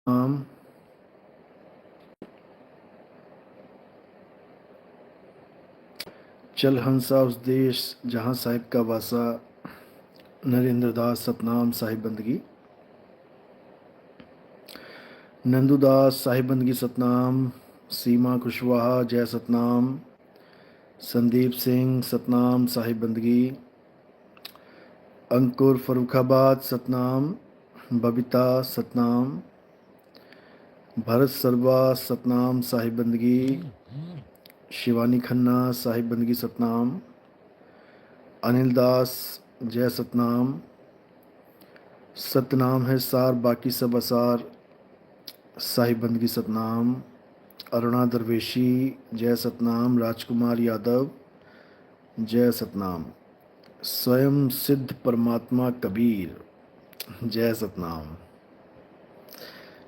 नाम चल हंसा उस देश जहाँ साहिब का वासा, नरेंद्र दास सतनाम साहिब बंदगी। नंदूदास साहिब बंदगी सतनाम। सीमा कुशवाहा जय सतनाम। संदीप सिंह सतनाम साहिब बंदगी। अंकुर फरुखाबाद सतनाम। बबीता सतनाम। भरत सरवा सतनाम साहिब बंदगी। शिवानी खन्ना साहिब बंदगी सतनाम। अनिल दास जय सतनाम। सतनाम है सार बाकी सब असार, साहिब बंदगी सतनाम। अरुणा दरवेशी जय सतनाम। राजकुमार यादव जय सतनाम। स्वयं सिद्ध परमात्मा कबीर जय सतनाम।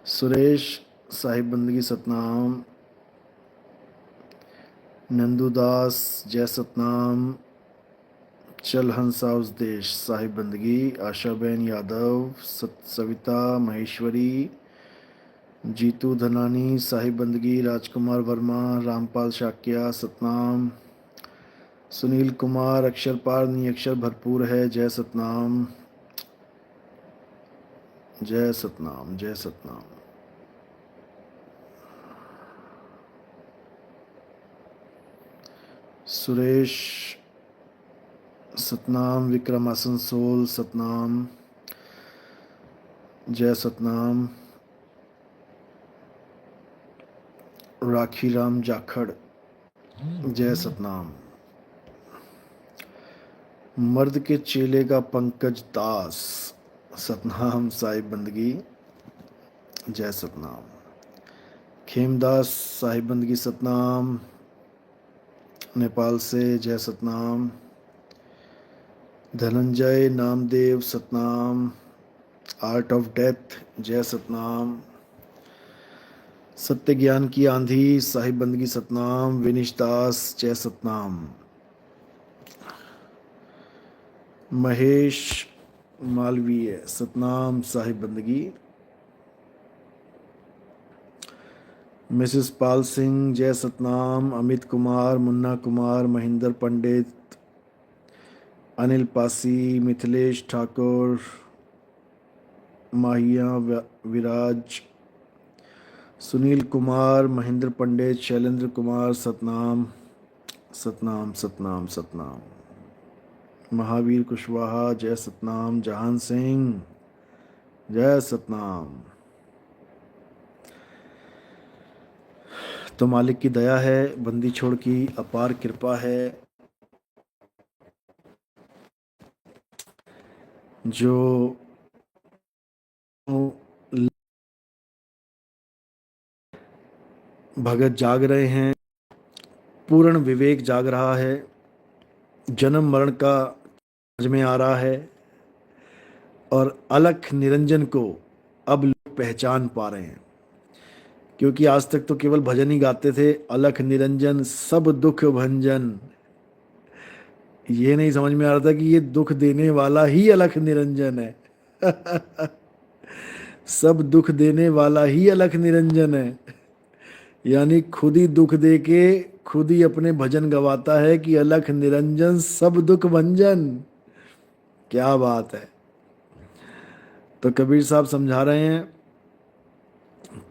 सुरेश साहिब बंदगी सतनाम। नंदूदास जय सतनाम। चल हंसा उस देश साहिब बंदगी। आशाबेन यादव सविता महेश्वरी जीतू धनानी साहिब बंदगी। राजकुमार वर्मा रामपाल शाक्या सतनाम। सुनील कुमार अक्षर पार नहीं अक्षर भरपूर है जय सतनाम। जय सतनाम जय सतनाम। सुरेश सतनाम। विक्रम आसनसोल सतनाम। जय सतनाम। राखी राम जाखड़ जय सतनाम। मर्द के चेले का पंकज दास सतनाम साहिब बंदगी जय सतनाम। खेमदास साहिब बंदगी सतनाम नेपाल से जय Satnam. Dhananjay Namdev Satnam. Art of death जय सतनाम। सत्य ज्ञान की आंधी साहिब बंदगी सतनाम। विनीश दास जय सतनाम। महेश मालवीय सतनाम साहिब बंदगी। मिसेस पाल सिंह जय सतनाम। अमित कुमार मुन्ना कुमार महेंद्र पंडित अनिल पासी मिथिलेश ठाकुर माहिया विराज सुनील कुमार महेंद्र पंडित शैलेंद्र कुमार सतनाम सतनाम सतनाम सतनाम। महावीर कुशवाहा जय सतनाम। जहान सिंह जय सतनाम। तो मालिक की दया है, बंदी छोड़ की अपार कृपा है, जो भगत जाग रहे हैं, पूर्ण विवेक जाग रहा है, जन्म मरण का समझ में आ रहा है और अलख निरंजन को अब लोग पहचान पा रहे हैं। क्योंकि आज तक तो केवल भजन ही गाते थे, अलख निरंजन सब दुख भंजन। ये नहीं समझ में आ रहा था कि ये दुख देने वाला ही अलख निरंजन है। सब दुख देने वाला ही अलख निरंजन है। यानी खुद ही दुख दे के खुद ही अपने भजन गवाता है कि अलख निरंजन सब दुख भंजन। क्या बात है। तो कबीर साहब समझा रहे हैं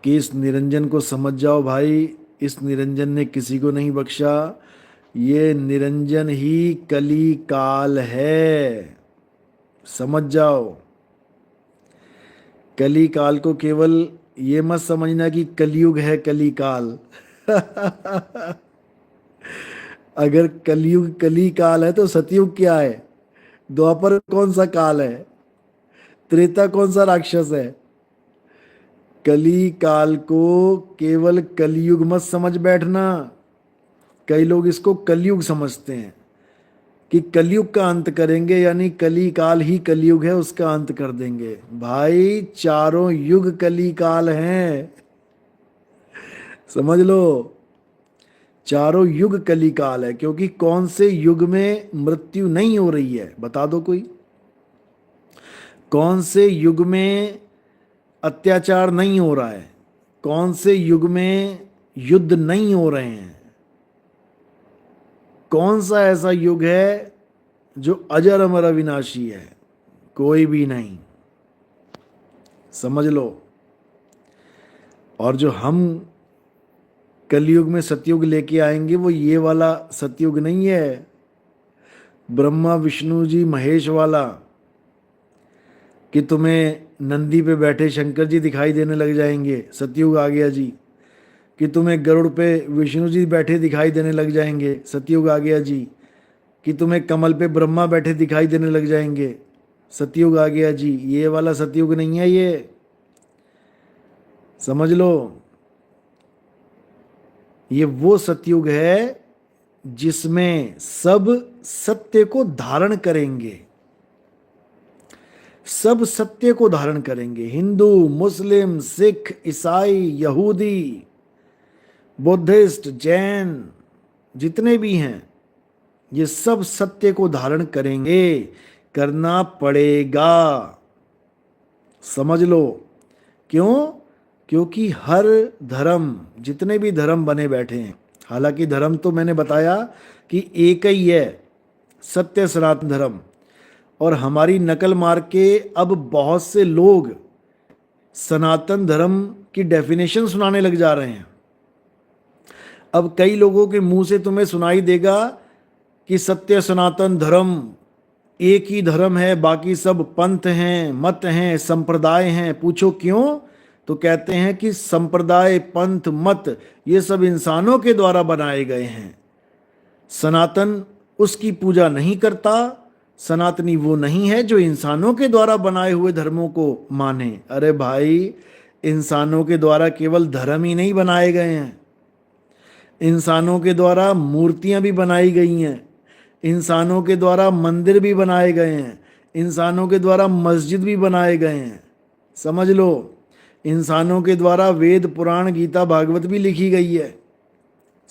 कि इस निरंजन को समझ जाओ भाई, इस निरंजन ने किसी को नहीं बख्शा, ये निरंजन ही कली काल है, समझ जाओ। कली काल को केवल ये मत समझना कि कलयुग है कली काल। अगर कलयुग कली काल है तो सतयुग क्या है, द्वापर कौन सा काल है, त्रेता कौन सा राक्षस है। कली काल को केवल कलयुग मत समझ बैठना। कई लोग इसको कलयुग समझते हैं कि कलयुग का अंत करेंगे, यानी कली काल ही कलयुग है उसका अंत कर देंगे। भाई चारों युग कली काल हैं, समझ लो। चारों युग कली काल है, क्योंकि कौन से युग में मृत्यु नहीं हो रही है, बता दो कोई। कौन से युग में अत्याचार नहीं हो रहा है, कौन से युग में युद्ध नहीं हो रहे हैं, कौन सा ऐसा युग है जो अजर अमर अविनाशी है? कोई भी नहीं, समझ लो। और जो हम कलयुग में सतयुग लेके आएंगे वो ये वाला सतयुग नहीं है, ब्रह्मा विष्णु जी महेश वाला, कि तुम्हें नंदी पे बैठे शंकर जी दिखाई देने लग जाएंगे, सतयुग आ गया जी। कि तुम्हें गरुड़ पे विष्णु जी बैठे दिखाई देने लग जाएंगे, सतयुग आ गया जी। कि तुम्हें कमल पे ब्रह्मा बैठे दिखाई देने लग जाएंगे, सतयुग आ गया जी। ये वाला सतयुग नहीं है ये, समझ लो। ये वो सतयुग है जिसमें सब सत्य को धारण करेंगे, सब सत्य को धारण करेंगे। हिंदू, मुस्लिम, सिख, ईसाई, यहूदी, बुद्धिस्ट, जैन, जितने भी हैं, ये सब सत्य को धारण करेंगे, करना पड़ेगा, समझ लो। क्यों? क्योंकि हर धर्म, जितने भी धर्म बने बैठे हैं, हालांकि धर्म तो मैंने बताया कि एक ही है, सत्य सनातन धर्म। और हमारी नकल मार के अब बहुत से लोग सनातन धर्म की डेफिनेशन सुनाने लग जा रहे हैं। अब कई लोगों के मुंह से तुम्हें सुनाई देगा कि सत्य सनातन धर्म एक ही धर्म है, बाकी सब पंथ हैं, मत हैं, संप्रदाय हैं। पूछो क्यों? तो कहते हैं कि संप्रदाय, पंथ, मत ये सब इंसानों के द्वारा बनाए गए हैं, सनातन उसकी पूजा नहीं करता, सनातनी वो नहीं है जो इंसानों के द्वारा बनाए हुए धर्मों को माने। अरे भाई, इंसानों के द्वारा केवल धर्म ही नहीं बनाए गए हैं, इंसानों के द्वारा मूर्तियां भी बनाई गई हैं, इंसानों के द्वारा मंदिर भी बनाए गए हैं, इंसानों के द्वारा मस्जिद भी बनाए गए हैं, समझ लो। इंसानों के द्वारा वेद, पुराण, गीता, भागवत भी लिखी गई है,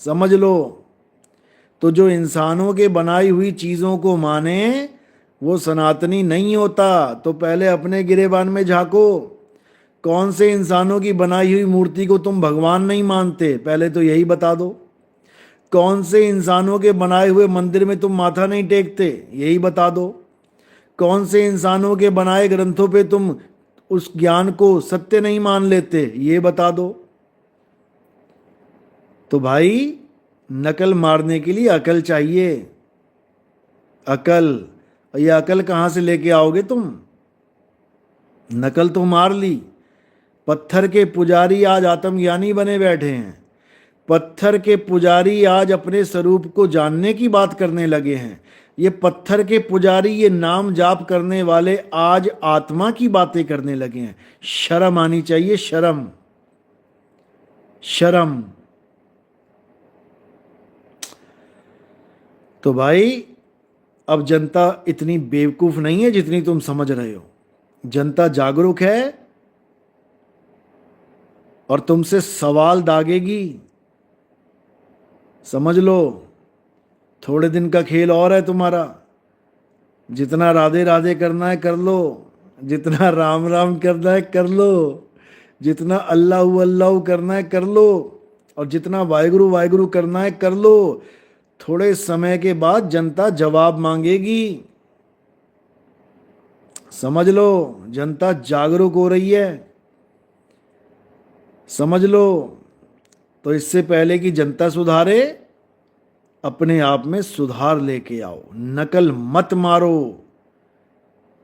समझ लो। तो जो इंसानों के बनाई हुई चीज़ों को माने वो सनातनी नहीं होता। तो पहले अपने गिरेबान में झांको, कौन से इंसानों की बनाई हुई मूर्ति को तुम भगवान नहीं मानते, पहले तो यही बता दो। कौन से इंसानों के बनाए हुए मंदिर में तुम माथा नहीं टेकते, यही बता दो। कौन से इंसानों के बनाए ग्रंथों पे तुम उस ज्ञान को सत्य नहीं मान लेते, ये बता दो। तो भाई, नकल मारने के लिए अकल चाहिए, अकल। ये अकल कहाँ से लेके आओगे तुम? नकल तो मार ली। पत्थर के पुजारी आज आत्मज्ञानी बने बैठे हैं, पत्थर के पुजारी आज अपने स्वरूप को जानने की बात करने लगे हैं। ये पत्थर के पुजारी, ये नाम जाप करने वाले आज आत्मा की बातें करने लगे हैं। शर्म आनी चाहिए, शर्म, शर्म। तो भाई, अब जनता इतनी बेवकूफ नहीं है जितनी तुम समझ रहे हो। जनता जागरूक है और तुमसे सवाल दागेगी, समझ लो। थोड़े दिन का खेल और है तुम्हारा, जितना राधे राधे करना है कर लो, जितना राम राम करना है कर लो, जितना अल्लाह अल्लाह करना है कर लो, और जितना वाहिगुरु वाहिगुरु करना है कर लो। थोड़े समय के बाद जनता जवाब मांगेगी, समझ लो। जनता जागरूक हो रही है, समझ लो। तो इससे पहले कि जनता सुधारे, अपने आप में सुधार लेके आओ। नकल मत मारो।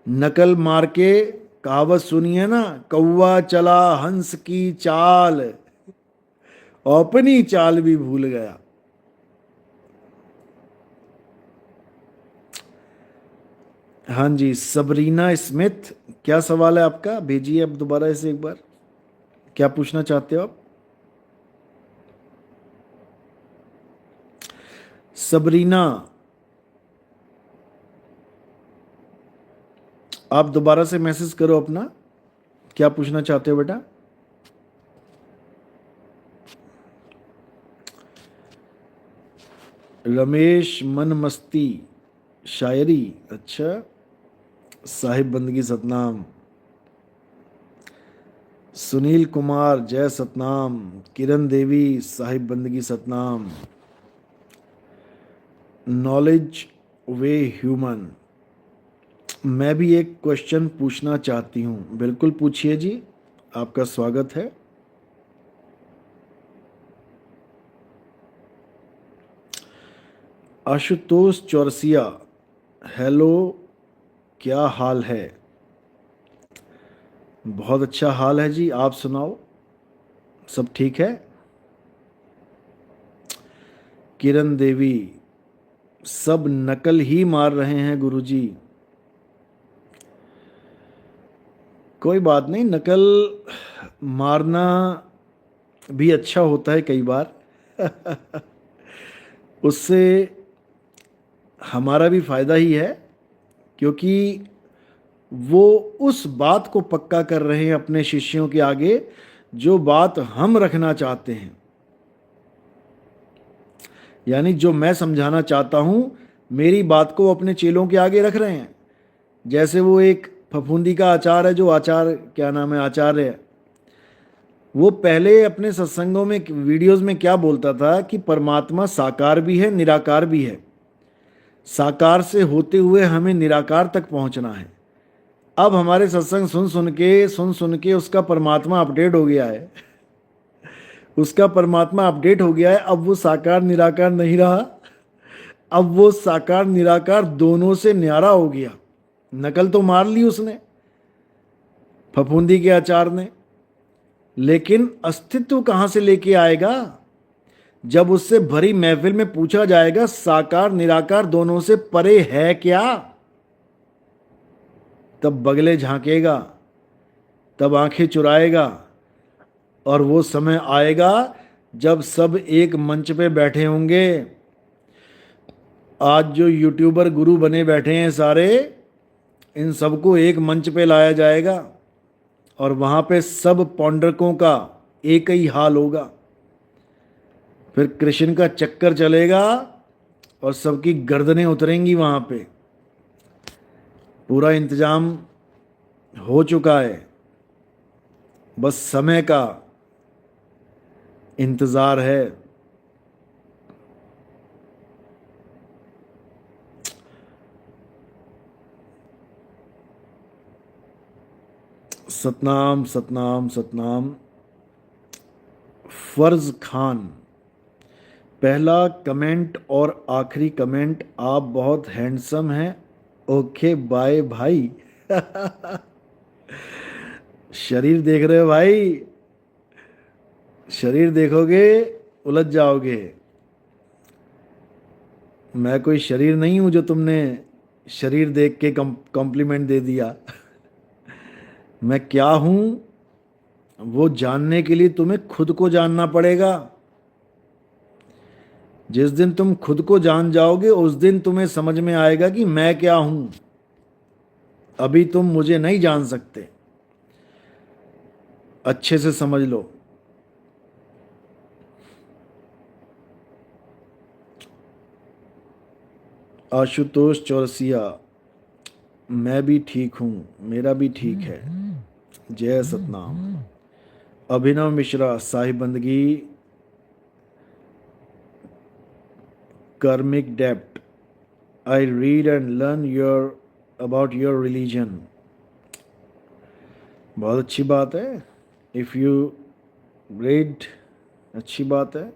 नकल मार के, कहावत सुनिए ना, कौवा चला हंस की चाल, अपनी चाल भी भूल गया। हाँ जी, सबरीना स्मिथ, क्या सवाल है आपका? भेजिए अब दोबारा इसे एक बार, क्या पूछना चाहते हो आप? सबरीना, आप दोबारा से मैसेज करो अपना, क्या पूछना चाहते हो बेटा? रमेश मन मस्ती शायरी, अच्छा। साहिब बंदगी सतनाम। सुनील कुमार जय सतनाम, किरण देवी साहिब बंदगी सतनाम, नॉलेज वे ह्यूमन। मैं भी एक क्वेश्चन पूछना चाहती हूँ। बिल्कुल पूछिए जी, आपका स्वागत है। आशुतोष चौरसिया, हेलो, क्या हाल है? बहुत अच्छा हाल है जी, आप सुनाओ, सब ठीक है? किरण देवी, सब नकल ही मार रहे हैं गुरुजी। कोई बात नहीं, नकल मारना भी अच्छा होता है कई बार। उससे हमारा भी फायदा ही है, क्योंकि वो उस बात को पक्का कर रहे हैं अपने शिष्यों के आगे जो बात हम रखना चाहते हैं। यानी जो मैं समझाना चाहता हूं, मेरी बात को अपने चेलों के आगे रख रहे हैं। जैसे वो एक फफूंदी का आचार है, जो आचार क्या नाम है, आचार्य है, वो पहले अपने सत्संगों में वीडियोस में क्या बोलता था कि परमात्मा साकार भी है निराकार भी है, साकार से होते हुए हमें निराकार तक पहुंचना है। अब हमारे सत्संग सुन सुन के उसका परमात्मा अपडेट हो गया है। उसका परमात्मा अपडेट हो गया है। अब वो साकार निराकार नहीं रहा, अब वो साकार निराकार दोनों से न्यारा हो गया। नकल तो मार ली उसने, फफूंदी के आचार ने, लेकिन अस्तित्व कहां से लेके आएगा? जब उससे भरी महफिल में पूछा जाएगा साकार निराकार दोनों से परे है क्या, तब बगले झांकेगा, तब आंखें चुराएगा। और वो समय आएगा जब सब एक मंच पे बैठे होंगे। आज जो यूट्यूबर गुरु बने बैठे हैं सारे, इन सबको एक मंच पे लाया जाएगा और वहां पे सब पौंडरकों का एक ही हाल होगा। फिर कृष्ण का चक्कर चलेगा और सबकी गर्दनें उतरेंगी वहां पे। पूरा इंतजाम हो चुका है, बस समय का इंतजार है। सतनाम सतनाम सतनाम। फर्ज खान, पहला कमेंट और आखिरी कमेंट, आप बहुत हैंडसम हैं। ओके बाय भाई। शरीर देख रहे हो भाई, शरीर देखोगे उलझ जाओगे। मैं कोई शरीर नहीं हूं जो तुमने शरीर देख के कॉम्प्लीमेंट दे दिया। मैं क्या हूं वो जानने के लिए तुम्हें खुद को जानना पड़ेगा। जिस दिन तुम खुद को जान जाओगे उस दिन तुम्हें समझ में आएगा कि मैं क्या हूं। अभी तुम मुझे नहीं जान सकते, अच्छे से समझ लो। आशुतोष चौरसिया, मैं भी ठीक हूं, मेरा भी ठीक है, जय सतनाम। अभिनव Mishra Sahib Bandgi, karmic dept, I read and learn your about your religion. बहुत अच्छी बात है। इफ़ यू रीड, अच्छी बात है।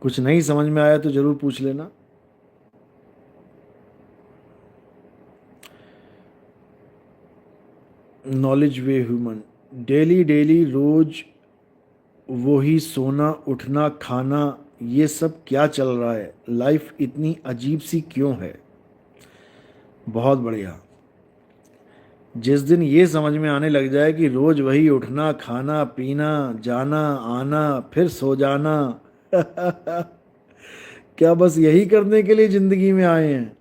कुछ नहीं समझ में आया तो जरूर पूछ लेना। नॉलेज वे ह्यूमन, डेली डेली रोज वही सोना उठना खाना, ये सब क्या चल रहा है? लाइफ इतनी अजीब सी क्यों है? बहुत बढ़िया। जिस दिन ये समझ में आने लग जाए कि रोज वही उठना खाना पीना जाना आना फिर सो जाना, क्या बस यही करने के लिए जिंदगी में आए हैं?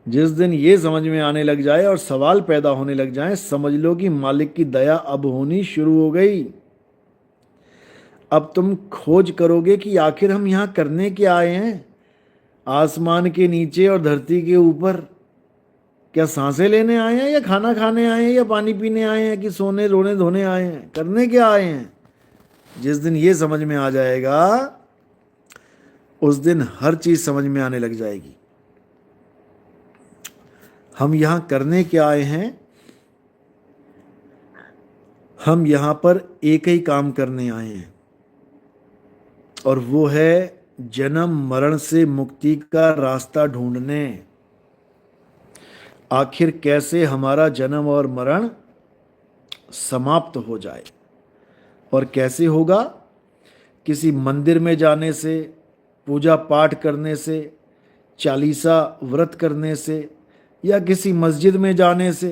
जिस दिन ये समझ में आने लग जाए और सवाल पैदा होने लग जाए, समझ लो कि मालिक की दया अब होनी शुरू हो गई। अब तुम खोज करोगे कि आखिर हम यहां करने क्या आए हैं, आसमान के नीचे और धरती के ऊपर। क्या सांसें लेने आए हैं, या खाना खाने आए हैं, या पानी पीने आए हैं, कि सोने रोने धोने आए हैं? करने क्या आए हैं? जिस दिन ये समझ में आ जाएगा, उस दिन हर चीज समझ में आने लग जाएगी। हम यहां करने क्या आए हैं? हम यहां पर एक ही काम करने आए हैं, और वो है जन्म मरण से मुक्ति का रास्ता ढूंढने। आखिर कैसे हमारा जन्म और मरण समाप्त हो जाए। और कैसे होगा? किसी मंदिर में जाने से, पूजा पाठ करने से, चालीसा व्रत करने से, या किसी मस्जिद में जाने से,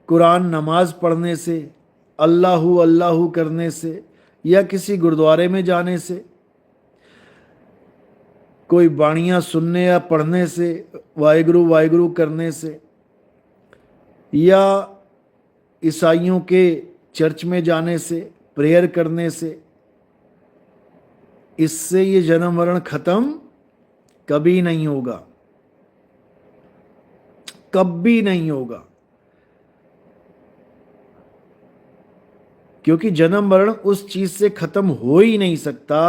कुरान नमाज पढ़ने से, अल्लाहू अल्लाहू करने से, या किसी गुरुद्वारे में जाने से, कोई बाणियाँ सुनने या पढ़ने से, वाहिगुरु वाहिगुरु करने से, या ईसाइयों के चर्च में जाने से, प्रेयर करने से, इससे ये जन्म मरण खत्म कभी नहीं होगा, कभी नहीं होगा। क्योंकि जन्म मरण उस चीज से खत्म हो ही नहीं सकता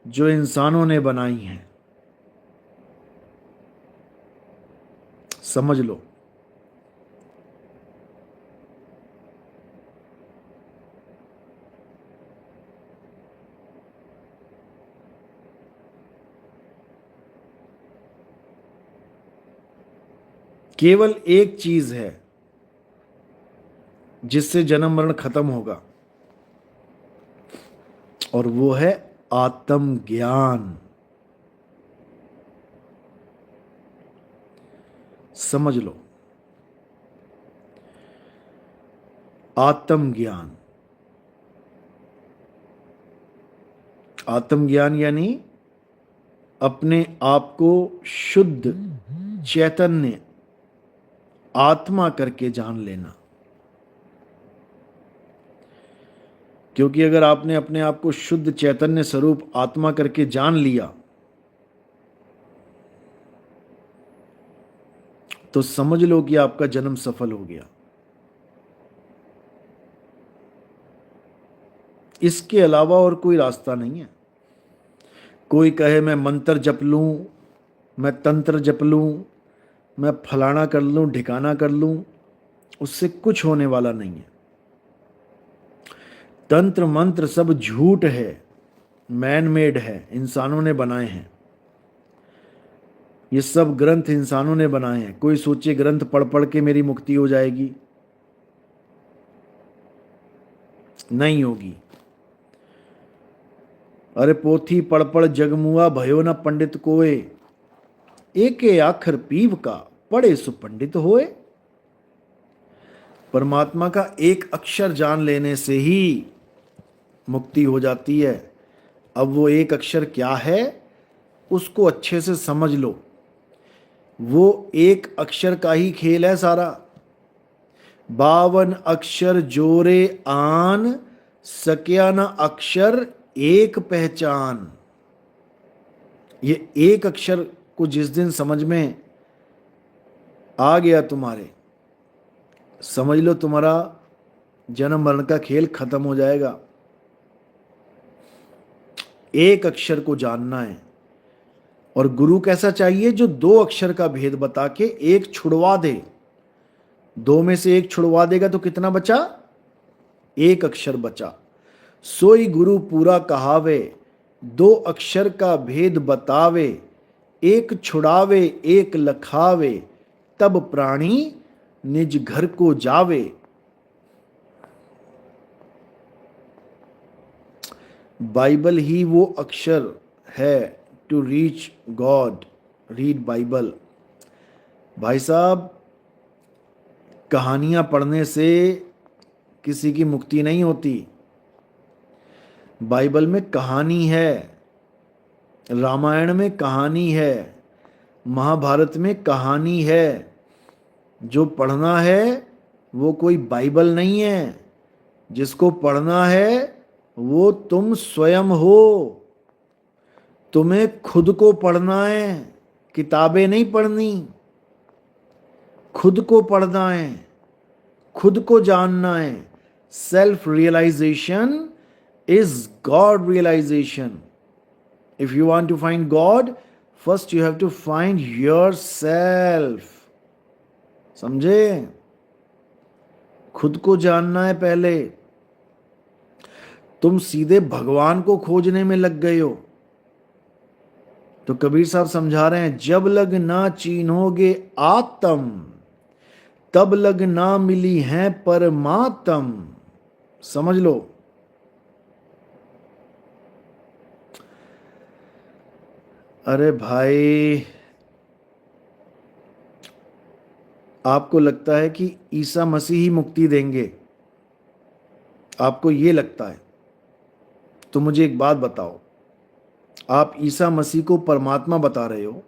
जो इंसानों ने बनाई है। समझ लो। केवल एक चीज है जिससे जन्म मरण खत्म होगा, और वो है आत्मज्ञान। समझ लो, आत्मज्ञान। आत्मज्ञान यानी अपने आप को शुद्ध चैतन्य आत्मा करके जान लेना। क्योंकि अगर आपने अपने आप को शुद्ध चैतन्य स्वरूप आत्मा करके जान लिया, तो समझ लो कि आपका जन्म सफल हो गया। इसके अलावा और कोई रास्ता नहीं है। कोई कहे मैं मंत्र जप लूं, मैं तंत्र जप लूं, मैं फलाना कर लूं, ढिकाना कर लूं, उससे कुछ होने वाला नहीं है। तंत्र मंत्र सब झूठ है, मैन मेड है, इंसानों ने बनाए हैं। ये सब ग्रंथ इंसानों ने बनाए हैं। कोई सोचे ग्रंथ पढ़ पढ़ के मेरी मुक्ति हो जाएगी, नहीं होगी। अरे पोथी पढ़ पढ़ जगमुआ, भयो न पंडित कोय, एके आखर पीव का, पढ़े सुपंडित होए। परमात्मा का एक अक्षर जान लेने से ही मुक्ति हो जाती है। अब वो एक अक्षर क्या है, उसको अच्छे से समझ लो। वो एक अक्षर का ही खेल है सारा। 52 अक्षर जोरे आन, सक्या न अक्षर एक पहचान। ये एक अक्षर को जिस दिन समझ में आ गया तुम्हारे, समझ लो तुम्हारा जन्म मरण का खेल खत्म हो जाएगा। एक अक्षर को जानना है। और गुरु कैसा चाहिए? जो 2 अक्षर का भेद बता के एक छुड़वा दे। 2 में से एक छुड़वा देगा तो कितना बचा? एक अक्षर बचा। सोई गुरु पूरा कहावे, 2 अक्षर का भेद बतावे, एक छुड़ावे एक लखावे, तब प्राणी निज घर को जावे। बाइबल ही वो अक्षर है to reach God. Read Bible. भाई साहब, कहानियां पढ़ने से किसी की मुक्ति नहीं होती। बाइबल में कहानी है, रामायण में कहानी है, महाभारत में कहानी है। जो पढ़ना है वो कोई बाइबल नहीं है। जिसको पढ़ना है वो तुम स्वयं हो। तुम्हें खुद को पढ़ना है, किताबें नहीं पढ़नी। खुद को पढ़ना है, खुद को जानना है। Self realization is God realization. If you want to find God, first you have to find yourself. समझे? खुद को जानना है पहले। तुम सीधे भगवान को खोजने में लग गए हो। तो कबीर साहब समझा रहे हैं, जब लग ना चीन्होगे आत्म, तब लग ना मिली है परमात्म। समझ लो। अरे भाई, आपको लगता है कि ईसा मसीह ही मुक्ति देंगे, आपको ये लगता है? तो मुझे एक बात बताओ, आप ईसा मसीह को परमात्मा बता रहे हो,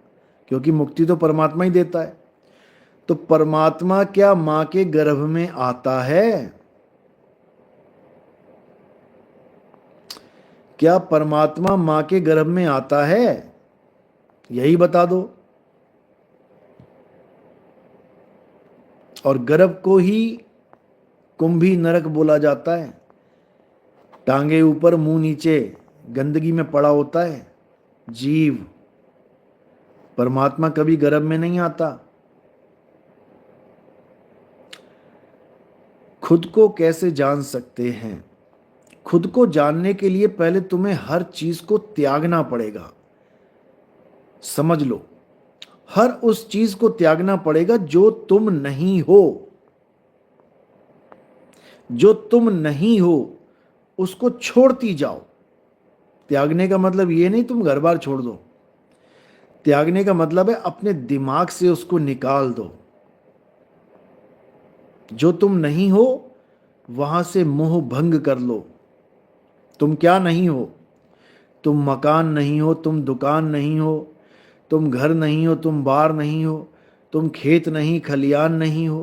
क्योंकि मुक्ति तो परमात्मा ही देता है। तो परमात्मा क्या मां के गर्भ में आता है? क्या परमात्मा मां के गर्भ में आता है? यही बता दो। और गर्भ को ही कुंभी नरक बोला जाता है। टांगे ऊपर मुंह नीचे गंदगी में पड़ा होता है जीव। परमात्मा कभी गर्भ में नहीं आता। खुद को कैसे जान सकते हैं? खुद को जानने के लिए पहले तुम्हें हर चीज को त्यागना पड़ेगा। समझ लो, हर उस चीज को त्यागना पड़ेगा जो तुम नहीं हो। जो तुम नहीं हो उसको छोड़ती जाओ। त्यागने का मतलब ये नहीं तुम घर बार छोड़ दो। त्यागने का मतलब है अपने दिमाग से उसको निकाल दो। जो तुम नहीं हो वहां से मोह भंग कर लो। तुम क्या नहीं हो? तुम मकान नहीं हो, तुम दुकान नहीं हो, तुम घर नहीं हो, तुम बार नहीं हो, तुम खेत नहीं, खलियान नहीं हो,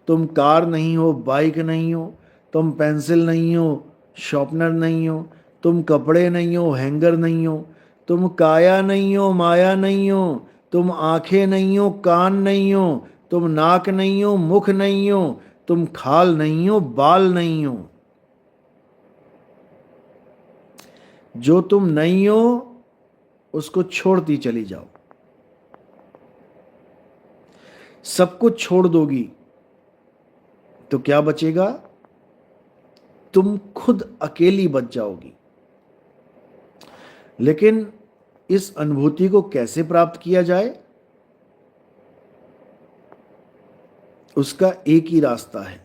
तुम कार नहीं हो, बाइक नहीं हो, तुम पेंसिल नहीं हो, शॉर्पनर नहीं हो, तुम कपड़े नहीं हो, हैंगर नहीं हो, तुम काया नहीं हो, माया नहीं हो, तुम आंखें नहीं हो, कान नहीं हो, तुम नाक नहीं हो, मुख नहीं हो, तुम खाल नहीं हो, बाल नहीं हो। जो तुम नहीं हो उसको छोड़ती चली जाओ। सब कुछ छोड़ दोगी तो क्या बचेगा? तुम खुद अकेली बच जाओगी। लेकिन इस अनुभूति को कैसे प्राप्त किया जाए? उसका एक ही रास्ता है,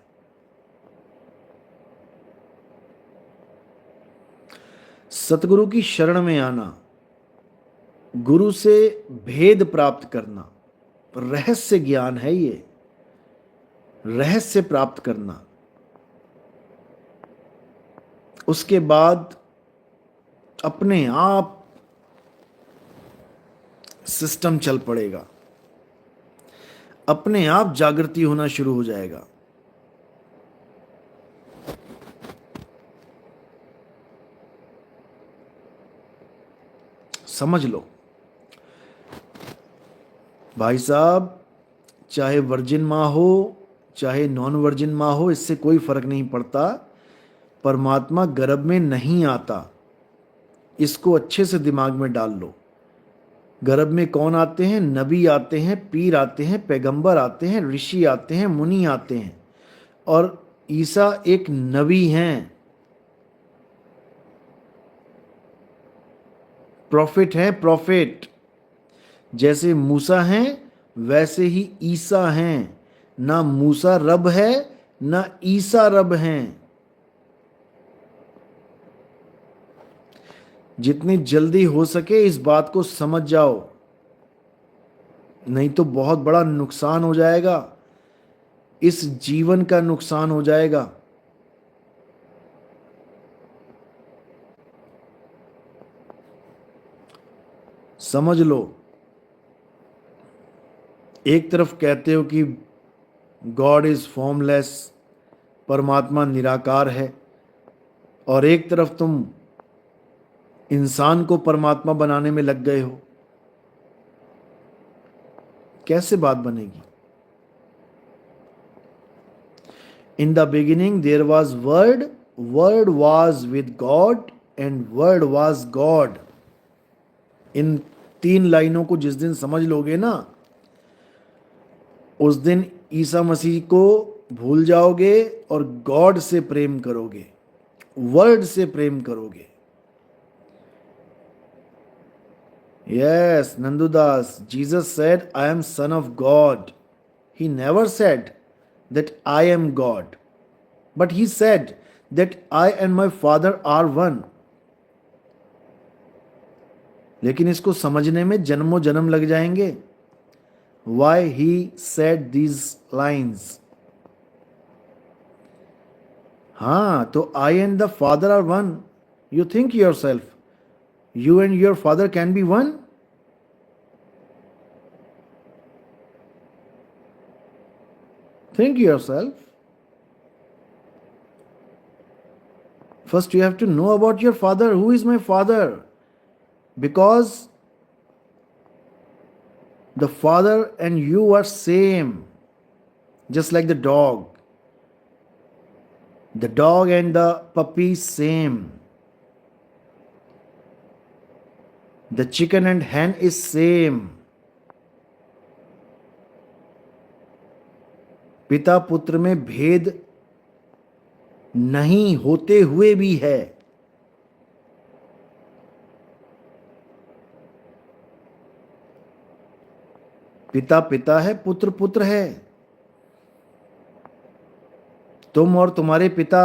सतगुरु की शरण में आना, गुरु से भेद प्राप्त करना। रहस्य ज्ञान है ये, रहस्य प्राप्त करना। उसके बाद अपने आप सिस्टम चल पड़ेगा, अपने आप जागृति होना शुरू हो जाएगा। समझ लो भाई साहब, चाहे वर्जिन माँ हो चाहे नॉन वर्जिन माँ हो, इससे कोई फर्क नहीं पड़ता। परमात्मा गर्भ में नहीं आता, इसको अच्छे से दिमाग में डाल लो। गर्भ में कौन आते हैं? नबी आते हैं, पीर आते हैं, पैगंबर आते हैं, ऋषि आते हैं, मुनि आते हैं। और ईसा एक नबी हैं, प्रॉफिट हैं, प्रॉफिट। जैसे मूसा हैं वैसे ही ईसा हैं। ना मूसा रब है ना ईसा रब हैं। जितनी जल्दी हो सके इस बात को समझ जाओ, नहीं तो बहुत बड़ा नुकसान हो जाएगा। इस जीवन का नुकसान हो जाएगा। समझ लो, एक तरफ कहते हो कि गॉड इज फॉर्मलेस, परमात्मा निराकार है, और एक तरफ तुम इंसान को परमात्मा बनाने में लग गए हो। कैसे बात बनेगी? In the beginning there was word, word was with God and word was God. In 3 लाइनों को जिस दिन समझ लोगे ना, उस दिन ईसा मसीह को भूल जाओगे और गॉड से प्रेम करोगे, वर्ड से प्रेम करोगे। Yes Nandudas, Jesus said I am son of God. He never said that I am God, but he said that I and my father are one. लेकिन इसको समझने में जन्मों जन्म लग जाएंगे। Why he said these lines? हाँ, तो I and the Father are one. You think yourself, you and your Father can be one? Think yourself. First you have to know about your Father. Who is my Father? Because the Father and you are same, just like the dog. The dog and the puppy same. The chicken and hen is same. पिता पुत्र में भेद नहीं होते हुए भी है। पिता पिता है, पुत्र पुत्र है। तुम और तुम्हारे पिता,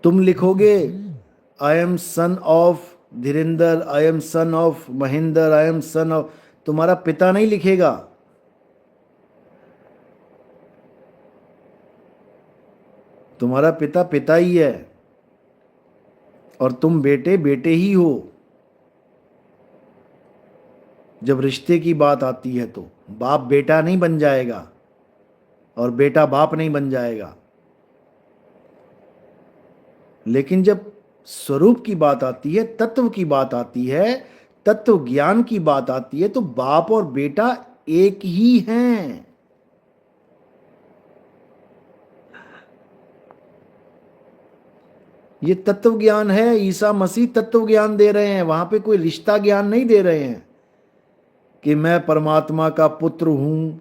तुम लिखोगे आई am son of Dhirendra, I am son of Mahendra, I am son of, तुम्हारा पिता नहीं लिखेगा। तुम्हारा पिता पिता ही है और तुम बेटे बेटे ही हो। जब रिश्ते की बात आती है तो बाप बेटा नहीं बन जाएगा और बेटा बाप नहीं बन जाएगा। लेकिन जब स्वरूप की बात आती है, तत्व की बात आती है, तत्व ज्ञान की बात आती है, तो बाप और बेटा एक ही हैं। ये तत्व ज्ञान है। ईसा मसीह तत्व ज्ञान दे रहे हैं, वहां पे कोई रिश्ता ज्ञान नहीं दे रहे हैं कि मैं परमात्मा का पुत्र हूं,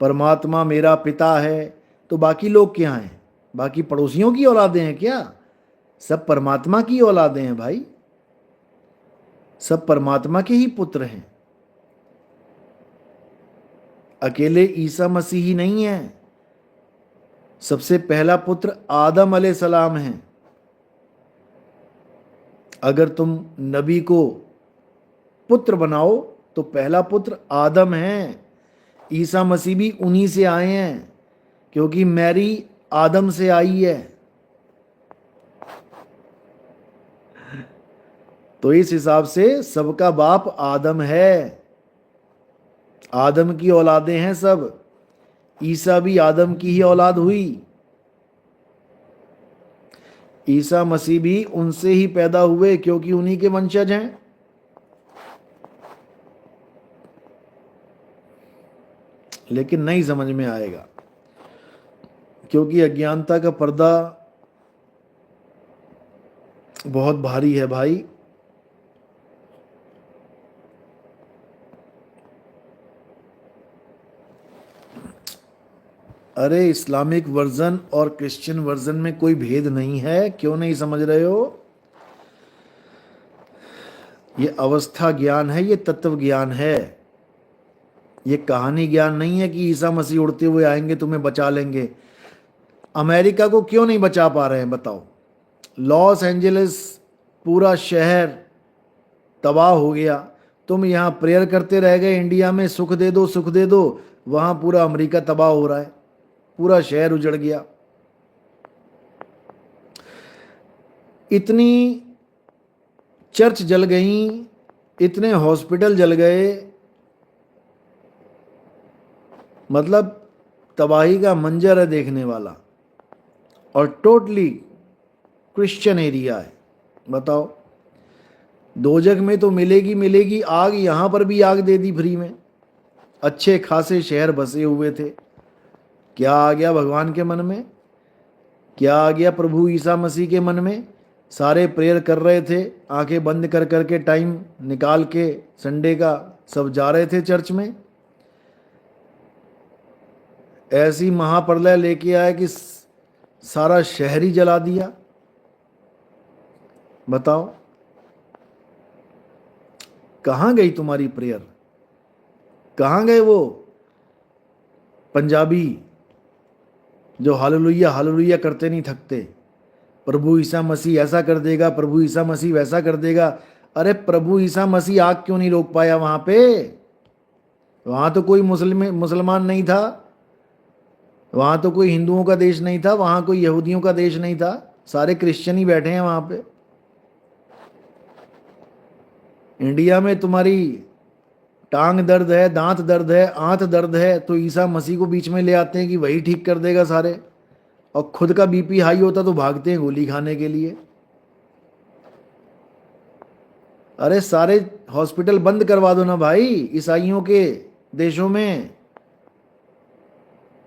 परमात्मा मेरा पिता है। तो बाकी लोग क्या हैं? बाकी पड़ोसियों की औलादें हैं क्या? सब परमात्मा की औलादें हैं भाई, सब परमात्मा के ही पुत्र हैं। अकेले ईसा मसीह ही नहीं है। सबसे पहला पुत्र आदम अलैहिस्सलाम है। अगर तुम नबी को पुत्र बनाओ तो पहला पुत्र आदम है। ईसा मसीह भी उन्हीं से आए हैं, क्योंकि मैरी आदम से आई है। तो इस हिसाब से सबका बाप आदम है, आदम की औलादें हैं सब। ईसा भी आदम की ही औलाद हुई। ईसा मसीह भी उनसे ही पैदा हुए, क्योंकि उन्हीं के वंशज हैं। लेकिन नहीं समझ में आएगा, क्योंकि अज्ञानता का पर्दा बहुत भारी है भाई। अरे इस्लामिक वर्जन और क्रिश्चियन वर्जन में कोई भेद नहीं है, क्यों नहीं समझ रहे हो? ये अवस्था ज्ञान है, ये तत्व ज्ञान है। ये कहानी ज्ञान नहीं है कि ईसा मसीह उड़ते हुए आएंगे तुम्हें बचा लेंगे। अमेरिका को क्यों नहीं बचा पा रहे हैं बताओ? लॉस एंजलिस पूरा शहर तबाह हो गया। तुम यहाँ प्रेयर करते रह गए, इंडिया में सुख दे दो सुख दे दो, वहाँ पूरा अमेरिका तबाह हो रहा है, पूरा शहर उजड़ गया। इतनी चर्च जल गई, इतने हॉस्पिटल जल गए, मतलब तबाही का मंजर है देखने वाला। और टोटली क्रिश्चियन एरिया है। बताओ, दोजख में तो मिलेगी मिलेगी आग, यहां पर भी आग दे दी फ्री में। अच्छे खासे शहर बसे हुए थे, क्या आ गया भगवान के मन में, क्या आ गया प्रभु ईसा मसीह के मन में? सारे प्रेयर कर रहे थे, आंखें बंद कर करके, टाइम निकाल के, संडे का सब जा रहे थे चर्च में। ऐसी महाप्रलय लेके आया कि सारा शहर ही जला दिया। बताओ कहाँ गई तुम्हारी प्रेयर? कहाँ गए वो पंजाबी जो हालेलुया हालेलुया करते नहीं थकते? प्रभु ईसा मसीह ऐसा कर देगा, प्रभु ईसा मसीह वैसा कर देगा। अरे प्रभु ईसा मसीह आग क्यों नहीं रोक पाया वहां पे? वहां तो कोई मुसलमान नहीं था, वहां तो कोई हिंदुओं का देश नहीं था, वहां कोई यहूदियों का देश नहीं था, सारे क्रिश्चियन ही बैठे हैं वहां पे। इंडिया में तुम्हारी टांग दर्द है, दांत दर्द है, आंत दर्द है, तो ईसा मसीह को बीच में ले आते हैं कि वही ठीक कर देगा सारे। और खुद का बीपी हाई होता तो भागते हैं गोली खाने के लिए। अरे सारे हॉस्पिटल बंद करवा दो ना भाई ईसाइयों के देशों में।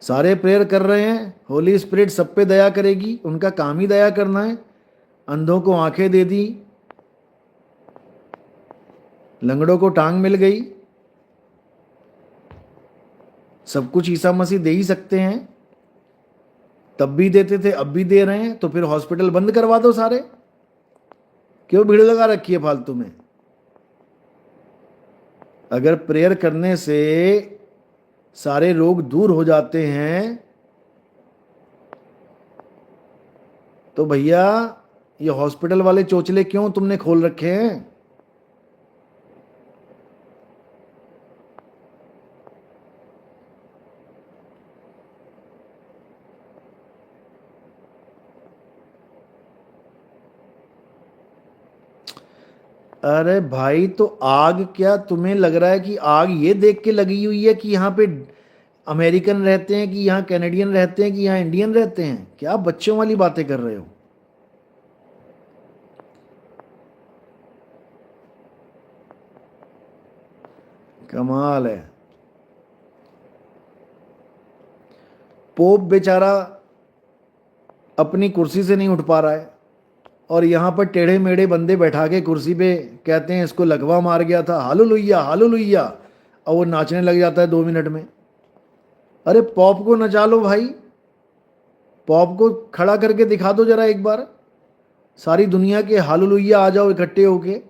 सारे प्रेयर कर रहे हैं, होली स्पिरिट सब पे दया करेगी, उनका काम ही दया करना है। अंधों को आंखें दे दी, लंगड़ों को टांग मिल गई, सब कुछ ईसा मसीह दे ही सकते हैं। तब भी देते थे, अब भी दे रहे हैं, तो फिर हॉस्पिटल बंद करवा दो सारे। क्यों भीड़ लगा रखी है फालतू में? अगर प्रेयर करने से सारे रोग दूर हो जाते हैं तो भैया ये हॉस्पिटल वाले चोचले क्यों तुमने खोल रखे हैं? अरे भाई तो आग क्या तुम्हें लग रहा है कि आग ये देख के लगी हुई है कि यहाँ पे अमेरिकन रहते हैं, कि यहाँ कैनेडियन रहते हैं, कि यहाँ इंडियन रहते हैं? क्या बच्चों वाली बातें कर रहे हो? कमाल है। पोप बेचारा अपनी कुर्सी से नहीं उठ पा रहा है और यहाँ पर टेढ़े मेढ़े बंदे बैठा के कुर्सी पे कहते हैं इसको लकवा मार गया था, हालेलुया हालेलुया, और वो नाचने लग जाता है 2 मिनट में। अरे पॉप को नचा लो भाई, पॉप को खड़ा करके दिखा दो जरा एक बार, सारी दुनिया के हालेलुया आ जाओ इकट्ठे होके।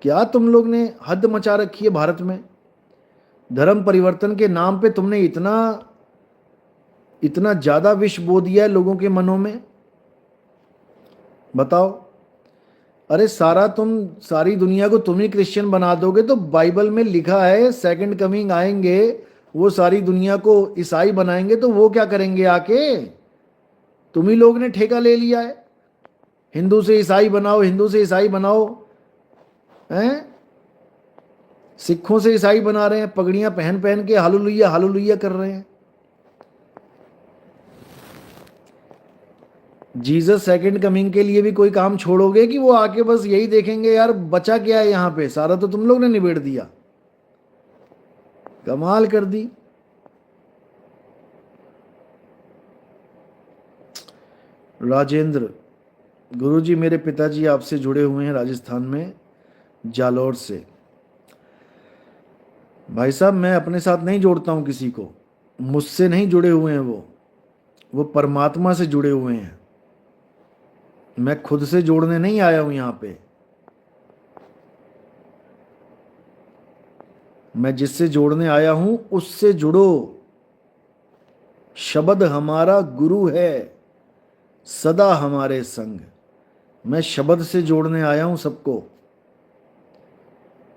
क्या तुम लोग ने हद मचा रखी है भारत में? धर्म परिवर्तन के नाम पे तुमने इतना इतना ज्यादा विष बो दिया है लोगों के मनों में। बताओ। अरे सारी दुनिया को तुम ही क्रिश्चियन बना दोगे तो बाइबल में लिखा है सेकंड कमिंग आएंगे, वो सारी दुनिया को ईसाई बनाएंगे, तो वो क्या करेंगे आके? तुम ही लोग ने ठेका ले लिया है, हिंदू से ईसाई बनाओ, हिंदू से ईसाई बनाओ, हैं? सिखों से ईसाई बना रहे हैं, पगड़ियां पहन पहन के हालेलुया हालेलुया कर रहे हैं। जीसस सेकंड कमिंग के लिए भी कोई काम छोड़ोगे कि वो आके बस यही देखेंगे यार बचा क्या है यहाँ पे? सारा तो तुम लोग ने निबेड़ दिया, कमाल कर दी। राजेंद्र, गुरुजी मेरे पिताजी आपसे जुड़े हुए हैं राजस्थान में, जालौर से। भाई साहब मैं अपने साथ नहीं जोड़ता हूं किसी को, मुझसे नहीं जुड़े हुए हैं वो परमात्मा से जुड़े हुए हैं। मैं खुद से जोड़ने नहीं आया हूं यहाँ पे। मैं जिससे जोड़ने आया हूं उससे जुड़ो। शब्द हमारा गुरु है, सदा हमारे संग। मैं शब्द से जोड़ने आया हूं सबको।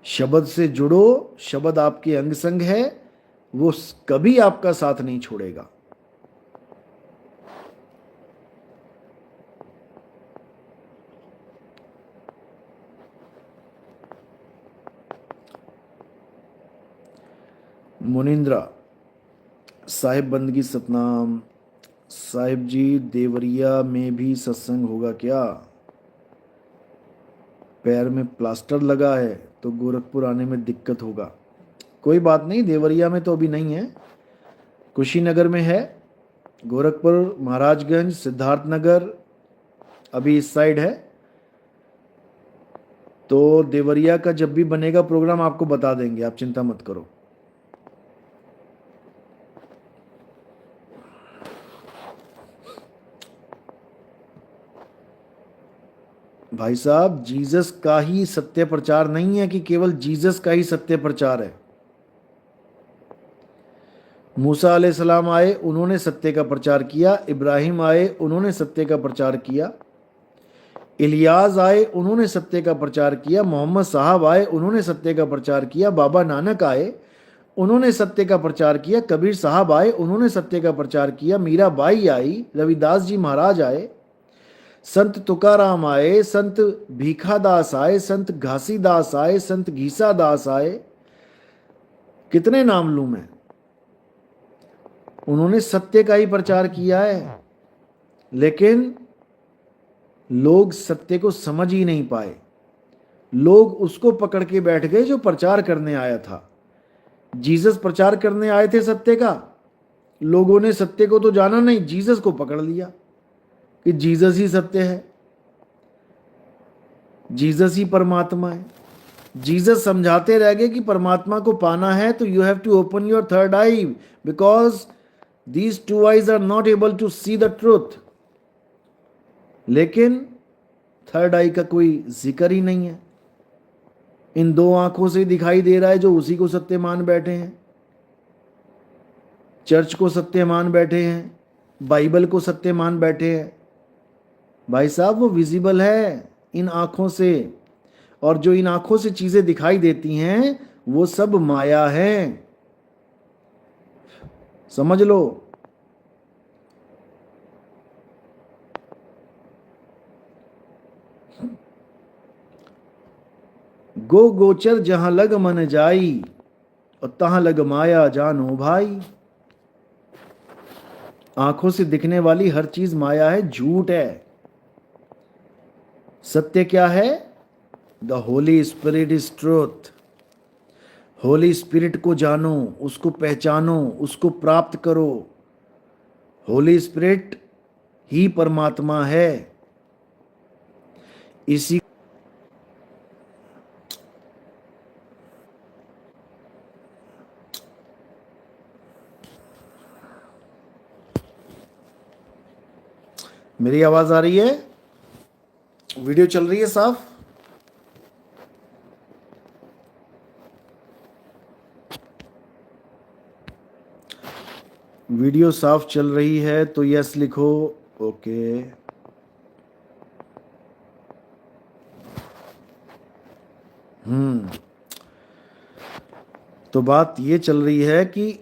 शब्द से जुड़ो, शब्द आपके अंग संग है, वो कभी आपका साथ नहीं छोड़ेगा। मुनिंद्रा, साहिब बंदगी सतनाम। साहिब जी देवरिया में भी सत्संग होगा क्या? पैर में प्लास्टर लगा है तो गोरखपुर आने में दिक्कत होगा। कोई बात नहीं, देवरिया में तो अभी नहीं है, कुशीनगर में है, गोरखपुर, महाराजगंज, सिद्धार्थनगर अभी इस साइड है। तो देवरिया का जब भी बनेगा प्रोग्राम आपको बता देंगे, आप चिंता मत करो। भाई साहब, जीसस का ही सत्य प्रचार नहीं है कि केवल जीसस का ही सत्य प्रचार है। मूसा अलैहिस्सलाम आए, उन्होंने सत्य का प्रचार किया। इब्राहिम आए, उन्होंने सत्य का प्रचार किया। इलियास आए, उन्होंने सत्य का प्रचार किया। मोहम्मद साहब आए, उन्होंने सत्य का प्रचार किया। बाबा नानक आए, उन्होंने सत्य का प्रचार किया। कबीर साहब आए, उन्होंने सत्य का प्रचार किया। मीराबाई आई, रविदास जी महाराज आए, संत तुकाराम आए, संत भीखादास आए, संत घासीदास आए, संत घीसादास आए, कितने नाम लूं मैं। उन्होंने सत्य का ही प्रचार किया है, लेकिन लोग सत्य को समझ ही नहीं पाए। लोग उसको पकड़ के बैठ गए जो प्रचार करने आया था। जीसस प्रचार करने आए थे सत्य का, लोगों ने सत्य को तो जाना नहीं, जीसस को पकड़ लिया कि जीसस ही सत्य है, जीसस ही परमात्मा है। जीसस समझाते रह गए कि परमात्मा को पाना है तो you have to open your third eye, because these two eyes are not able to see the truth. लेकिन थर्ड आई का कोई जिक्र ही नहीं है। इन दो आंखों से दिखाई दे रहा है जो उसी को सत्य मान बैठे हैं, चर्च को सत्य मान बैठे हैं, बाइबल को सत्य मान बैठे हैं। भाई साहब, वो विजिबल है इन आंखों से, और जो इन आंखों से चीजें दिखाई देती हैं वो सब माया है, समझ लो। गो गोचर जहां लग मन जाई, और तहां लग माया जानो भाई। आंखों से दिखने वाली हर चीज माया है, झूठ है। सत्य क्या है? The Holi spirit is truth. Holi spirit को जानो, उसको पहचानो, उसको प्राप्त करो। होली स्पिरिट ही परमात्मा है। इसी मेरी आवाज आ रही है? वीडियो चल रही है साफ? वीडियो साफ चल रही है तो यस लिखो। ओके। तो बात ये चल रही है कि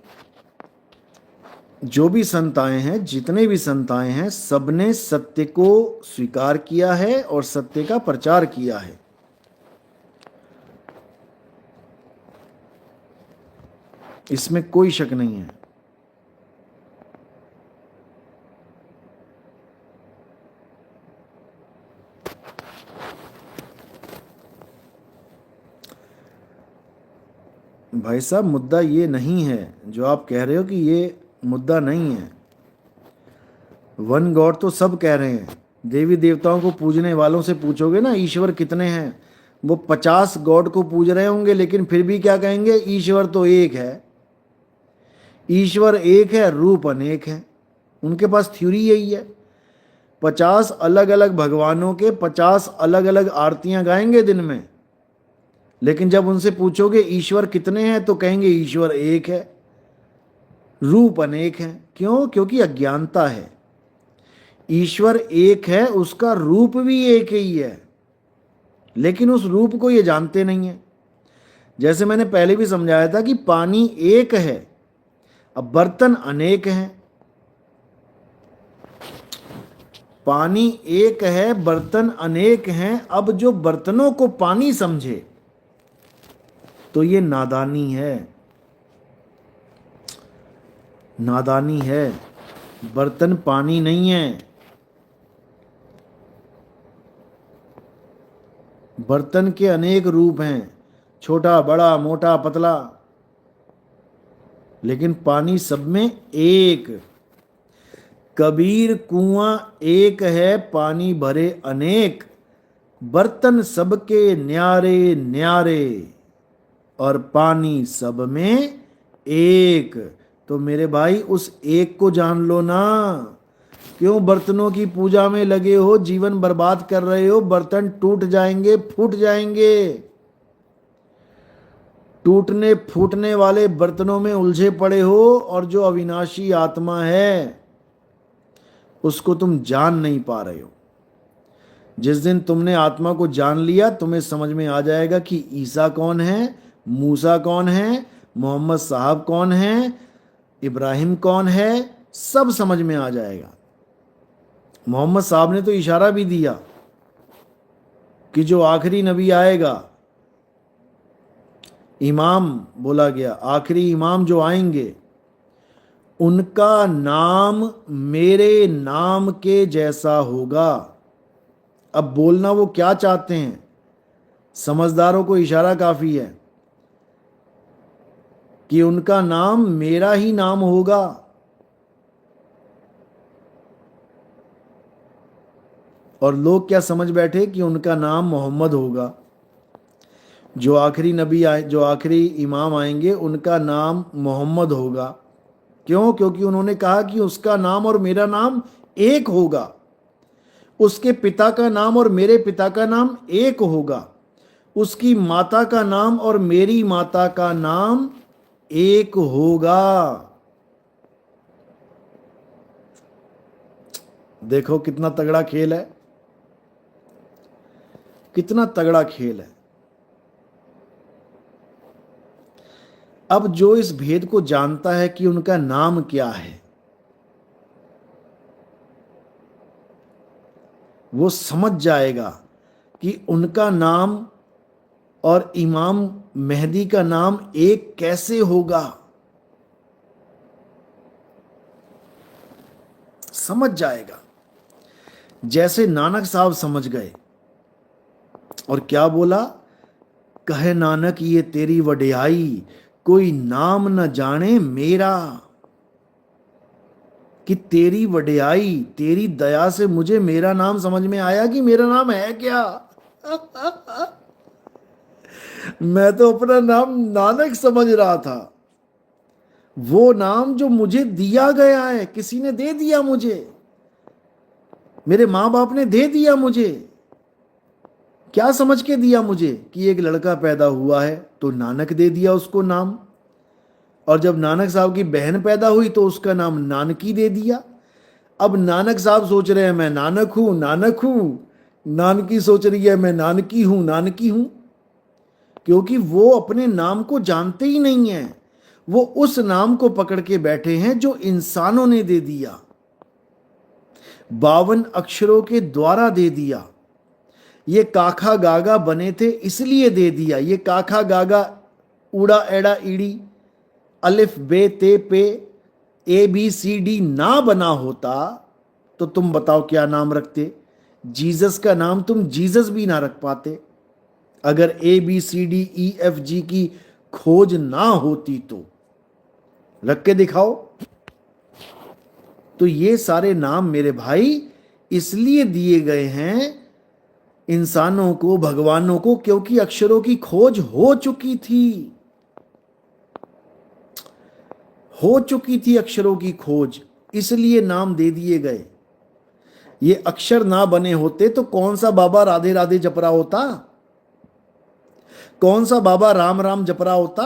जो भी संत आए हैं, जितने भी संत आए हैं, सबने सत्य को स्वीकार किया है और सत्य का प्रचार किया है। इसमें कोई शक नहीं है। भाई साहब, मुद्दा ये नहीं है जो आप कह रहे हो कि ये मुद्दा नहीं है। वन गॉड तो सब कह रहे हैं। देवी देवताओं को पूजने वालों से पूछोगे ना ईश्वर कितने हैं, वो 50 गॉड को पूज रहे होंगे, लेकिन फिर भी क्या कहेंगे? ईश्वर तो एक है। ईश्वर एक है, रूप अनेक है। उनके पास थ्योरी यही है। 50 अलग अलग भगवानों के 50 अलग अलग आरतियां गाएंगे दिन में, लेकिन जब उनसे पूछोगे ईश्वर कितने हैं तो कहेंगे ईश्वर एक है, रूप अनेक है। क्यों? क्योंकि अज्ञानता है। ईश्वर एक है, उसका रूप भी एक ही है, लेकिन उस रूप को ये जानते नहीं है। जैसे मैंने पहले भी समझाया था कि पानी एक है, अब बर्तन अनेक हैं। पानी एक है, बर्तन अनेक हैं। अब जो बर्तनों को पानी समझे तो ये नादानी है, नादानी है। बर्तन पानी नहीं है। बर्तन के अनेक रूप हैं, छोटा, बड़ा, मोटा, पतला। लेकिन पानी सब में एक। कबीर कुआं एक है, पानी भरे अनेक, बर्तन सबके न्यारे न्यारे, और पानी सब में एक। तो मेरे भाई उस एक को जान लो ना। क्यों बर्तनों की पूजा में लगे हो, जीवन बर्बाद कर रहे हो? बर्तन टूट जाएंगे, फूट जाएंगे। टूटने फूटने वाले बर्तनों में उलझे पड़े हो, और जो अविनाशी आत्मा है उसको तुम जान नहीं पा रहे हो। जिस दिन तुमने आत्मा को जान लिया, तुम्हें समझ में आ जाएगा कि ईसा कौन है, मूसा कौन है, मोहम्मद साहब कौन है, इब्राहिम कौन है, सब समझ में आ जाएगा। मोहम्मद साहब ने तो इशारा भी दिया कि जो आखिरी नबी आएगा, इमाम बोला गया, आखिरी इमाम जो आएंगे उनका नाम मेरे नाम के जैसा होगा। अब बोलना वो क्या चाहते हैं, समझदारों को इशारा काफी है कि उनका नाम मेरा ही नाम होगा। और लोग क्या समझ बैठे कि उनका नाम मोहम्मद होगा। जो आखिरी नबी आए, जो आखिरी इमाम आएंगे, उनका नाम मोहम्मद होगा। क्यों? क्योंकि उन्होंने कहा कि उसका नाम और मेरा नाम एक होगा, उसके पिता का नाम और मेरे पिता का नाम एक होगा, उसकी माता का नाम और मेरी माता का नाम एक होगा। देखो कितना तगड़ा खेल है, कितना तगड़ा खेल है। अब जो इस भेद को जानता है कि उनका नाम क्या है, वो समझ जाएगा कि उनका नाम और इमाम मेहदी का नाम एक कैसे होगा। समझ जाएगा। जैसे नानक साहब समझ गए और क्या बोला, कहे नानक ये तेरी वडियाई, कोई नाम न जाने मेरा। कि तेरी वडियाई, तेरी दया से मुझे मेरा नाम समझ में आया कि मेरा नाम है क्या। मैं तो अपना नाम नानक समझ रहा था। वो नाम जो मुझे दिया गया है, किसी ने दे दिया मुझे, मेरे माँ बाप ने दे दिया मुझे। क्या समझ के दिया मुझे? कि एक लड़का पैदा हुआ है तो नानक दे दिया उसको नाम। और जब नानक साहब की बहन पैदा हुई तो उसका नाम नानकी दे दिया। अब नानक साहब सोच रहे हैं मैं नानक हूं, नानक हूं। नानकी सोच रही है मैं नानकी हूं, नानकी हूं। क्योंकि वो अपने नाम को जानते ही नहीं है। वो उस नाम को पकड़ के बैठे हैं जो इंसानों ने दे दिया, 52 अक्षरों के द्वारा दे दिया। ये काखा गागा बने थे इसलिए दे दिया। ये काखा गागा, ऊड़ा एड़ा ईड़ी, अलिफ बे ते पे, ए बी सी डी ना बना होता तो तुम बताओ क्या नाम रखते? जीसस का नाम तुम जीसस भी ना रख पाते। अगर A B C D E F G की खोज ना होती तो रख के दिखाओ। तो ये सारे नाम मेरे भाई इसलिए दिए गए हैं इंसानों को, भगवानों को, क्योंकि अक्षरों की खोज हो चुकी थी। हो चुकी थी अक्षरों की खोज, इसलिए नाम दे दिए गए। ये अक्षर ना बने होते तो कौन सा बाबा राधे राधे जप रहा होता? कौन सा बाबा राम राम जप रहा होता?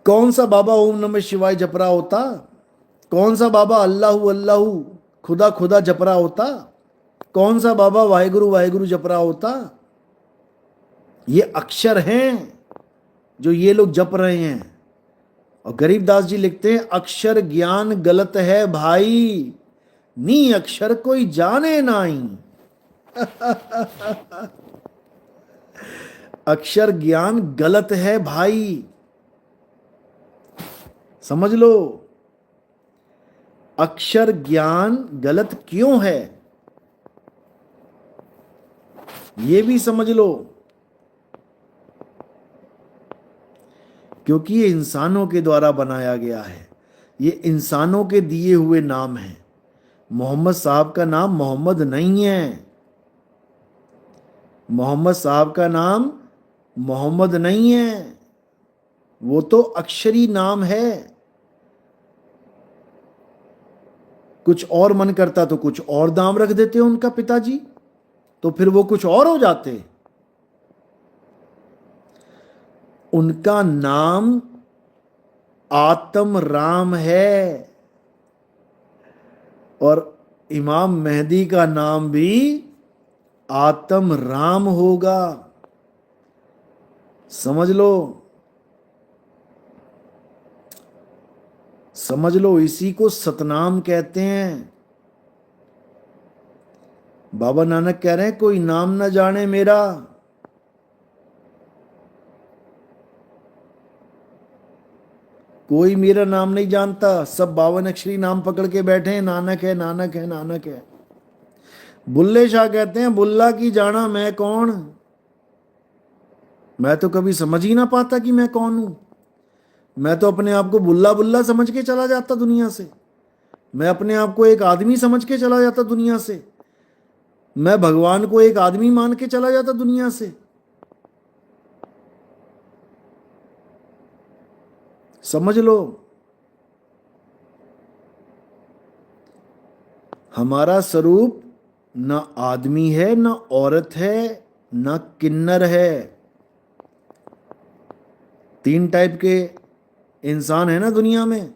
कौन सा बाबा ओम नमः शिवाय जप रहा होता? कौन सा बाबा अल्लाहू अल्लाहू खुदा खुदा जप रहा होता? कौन सा बाबा वाहेगुरु वाहेगुरु जप रहा होता? ये अक्षर हैं जो ये लोग जप रहे हैं। और गरीबदास जी लिखते हैं, अक्षर ज्ञान गलत है भाई, नी अक्षर कोई जाने नाई। अक्षर ज्ञान गलत है भाई, समझ लो। अक्षर ज्ञान गलत क्यों है ये भी समझ लो। क्योंकि ये इंसानों के द्वारा बनाया गया है, ये इंसानों के दिए हुए नाम हैं। मोहम्मद साहब का नाम मोहम्मद नहीं है, मोहम्मद साहब का नाम मोहम्मद नहीं है, वो तो अक्षरी नाम है। कुछ और मन करता तो कुछ और नाम रख देते उनका पिताजी, तो फिर वो कुछ और हो जाते। उनका नाम आत्म राम है और इमाम मेहदी का नाम भी आत्म राम होगा। समझ लो, समझ लो, इसी को सतनाम कहते हैं। बाबा नानक कह रहे हैं कोई नाम न जाने मेरा, कोई मेरा नाम नहीं जानता, सब 52 अक्षरी नाम पकड़ के बैठे हैं, नानक है नानक है नानक है। बुल्ले शाह कहते हैं बुल्ला की जाना मैं कौन, मैं तो कभी समझ ही ना पाता कि मैं कौन हूं। मैं तो अपने आप को बुल्ला बुल्ला समझ के चला जाता दुनिया से, मैं अपने आप को एक आदमी समझ के चला जाता दुनिया से, मैं भगवान को एक आदमी मान के चला जाता दुनिया से। समझ लो, हमारा स्वरूप न आदमी है, न औरत है, न किन्नर है। 3 टाइप के इंसान है ना दुनिया में।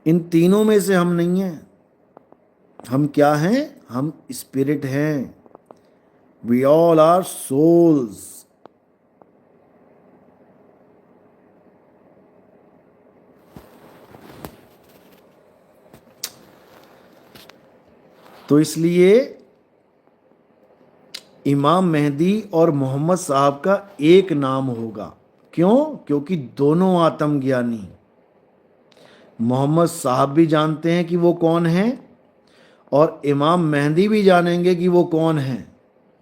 इन तीनों में से हम नहीं हैं। हम क्या हैं? हम स्पिरिट हैं। We all are souls. तो इसलिए इमाम मेहदी और मोहम्मद साहब का एक नाम होगा। क्यों? क्योंकि दोनों आत्मज्ञानी, मोहम्मद साहब भी जानते हैं कि वो कौन है और इमाम मेहदी भी जानेंगे कि वो कौन है,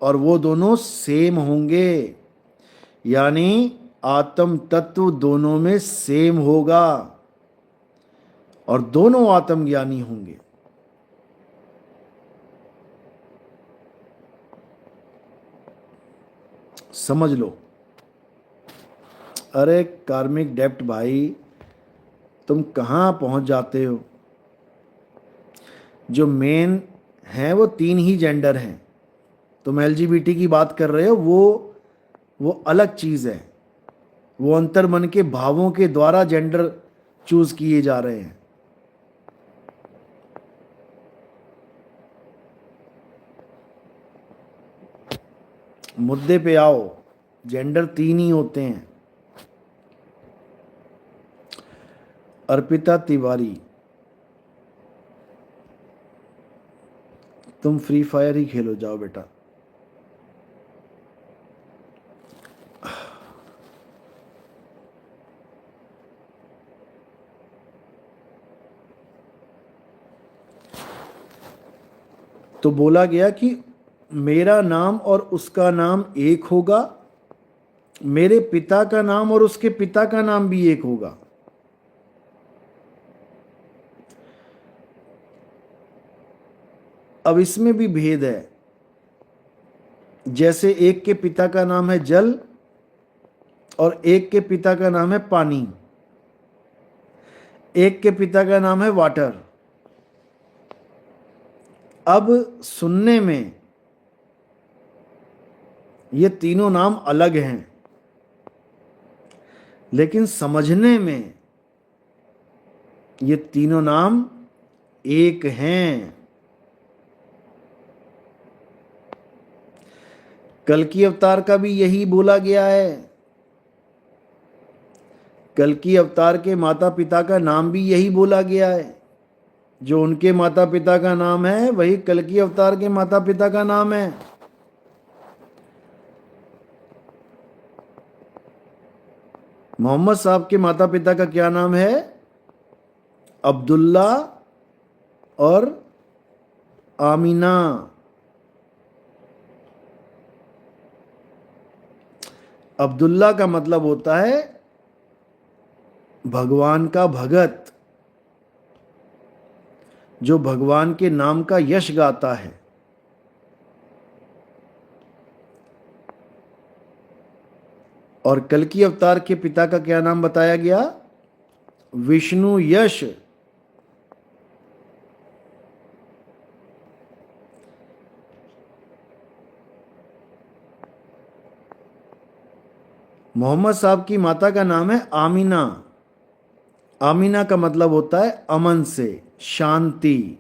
और वो दोनों सेम होंगे, यानी आत्म तत्व दोनों में सेम होगा और दोनों आत्मज्ञानी होंगे। समझ लो। अरे कार्मिक डेप्ट भाई, तुम कहाँ पहुंच जाते हो? जो मेन है वो 3 ही जेंडर हैं। तुम एलजीबीटी की बात कर रहे हो, वो अलग चीज़ है। वो अंतर्मन के भावों के द्वारा जेंडर चूज किए जा रहे हैं। मुद्दे पे आओ। जेंडर 3 ही होते हैं। अर्पिता तिवारी, तुम फ्री फायर ही खेलो जाओ बेटा। तो बोला गया कि मेरा नाम और उसका नाम एक होगा, मेरे पिता का नाम और उसके पिता का नाम भी एक होगा। अब इसमें भी भेद है। जैसे एक के पिता का नाम है जल और एक के पिता का नाम है पानी, एक के पिता का नाम है वाटर। अब सुनने में ये तीनों नाम अलग हैं, लेकिन समझने में ये तीनों नाम एक हैं। कल्कि अवतार का भी यही बोला गया है। कल्कि अवतार के माता पिता का नाम भी यही बोला गया है। जो उनके माता पिता का नाम है वही कल्कि अवतार के माता पिता का नाम है। मोहम्मद साहब के माता पिता का क्या नाम है? अब्दुल्ला और आमीना। अब्दुल्ला का मतलब होता है भगवान का भगत, जो भगवान के नाम का यश गाता है। और कल्कि अवतार के पिता का क्या नाम बताया गया? विष्णु यश। मोहम्मद साहब की माता का नाम है आमीना। आमीना का मतलब होता है अमन से, शांति।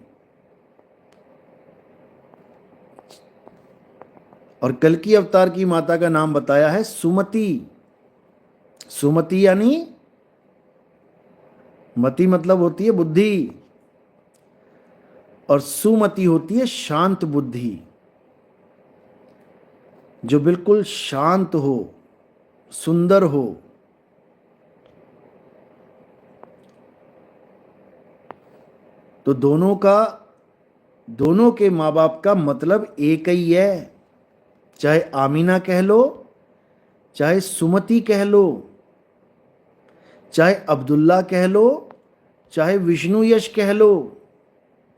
और कल्कि अवतार की माता का नाम बताया है सुमति। सुमति यानी मति मतलब होती है बुद्धि, और सुमति होती है शांत बुद्धि, जो बिल्कुल शांत हो, सुंदर हो। तो दोनों के माँ बाप का मतलब एक ही है। चाहे आमीना कह लो, चाहे सुमति कह लो, चाहे अब्दुल्ला कह लो, चाहे विष्णु यश कह लो,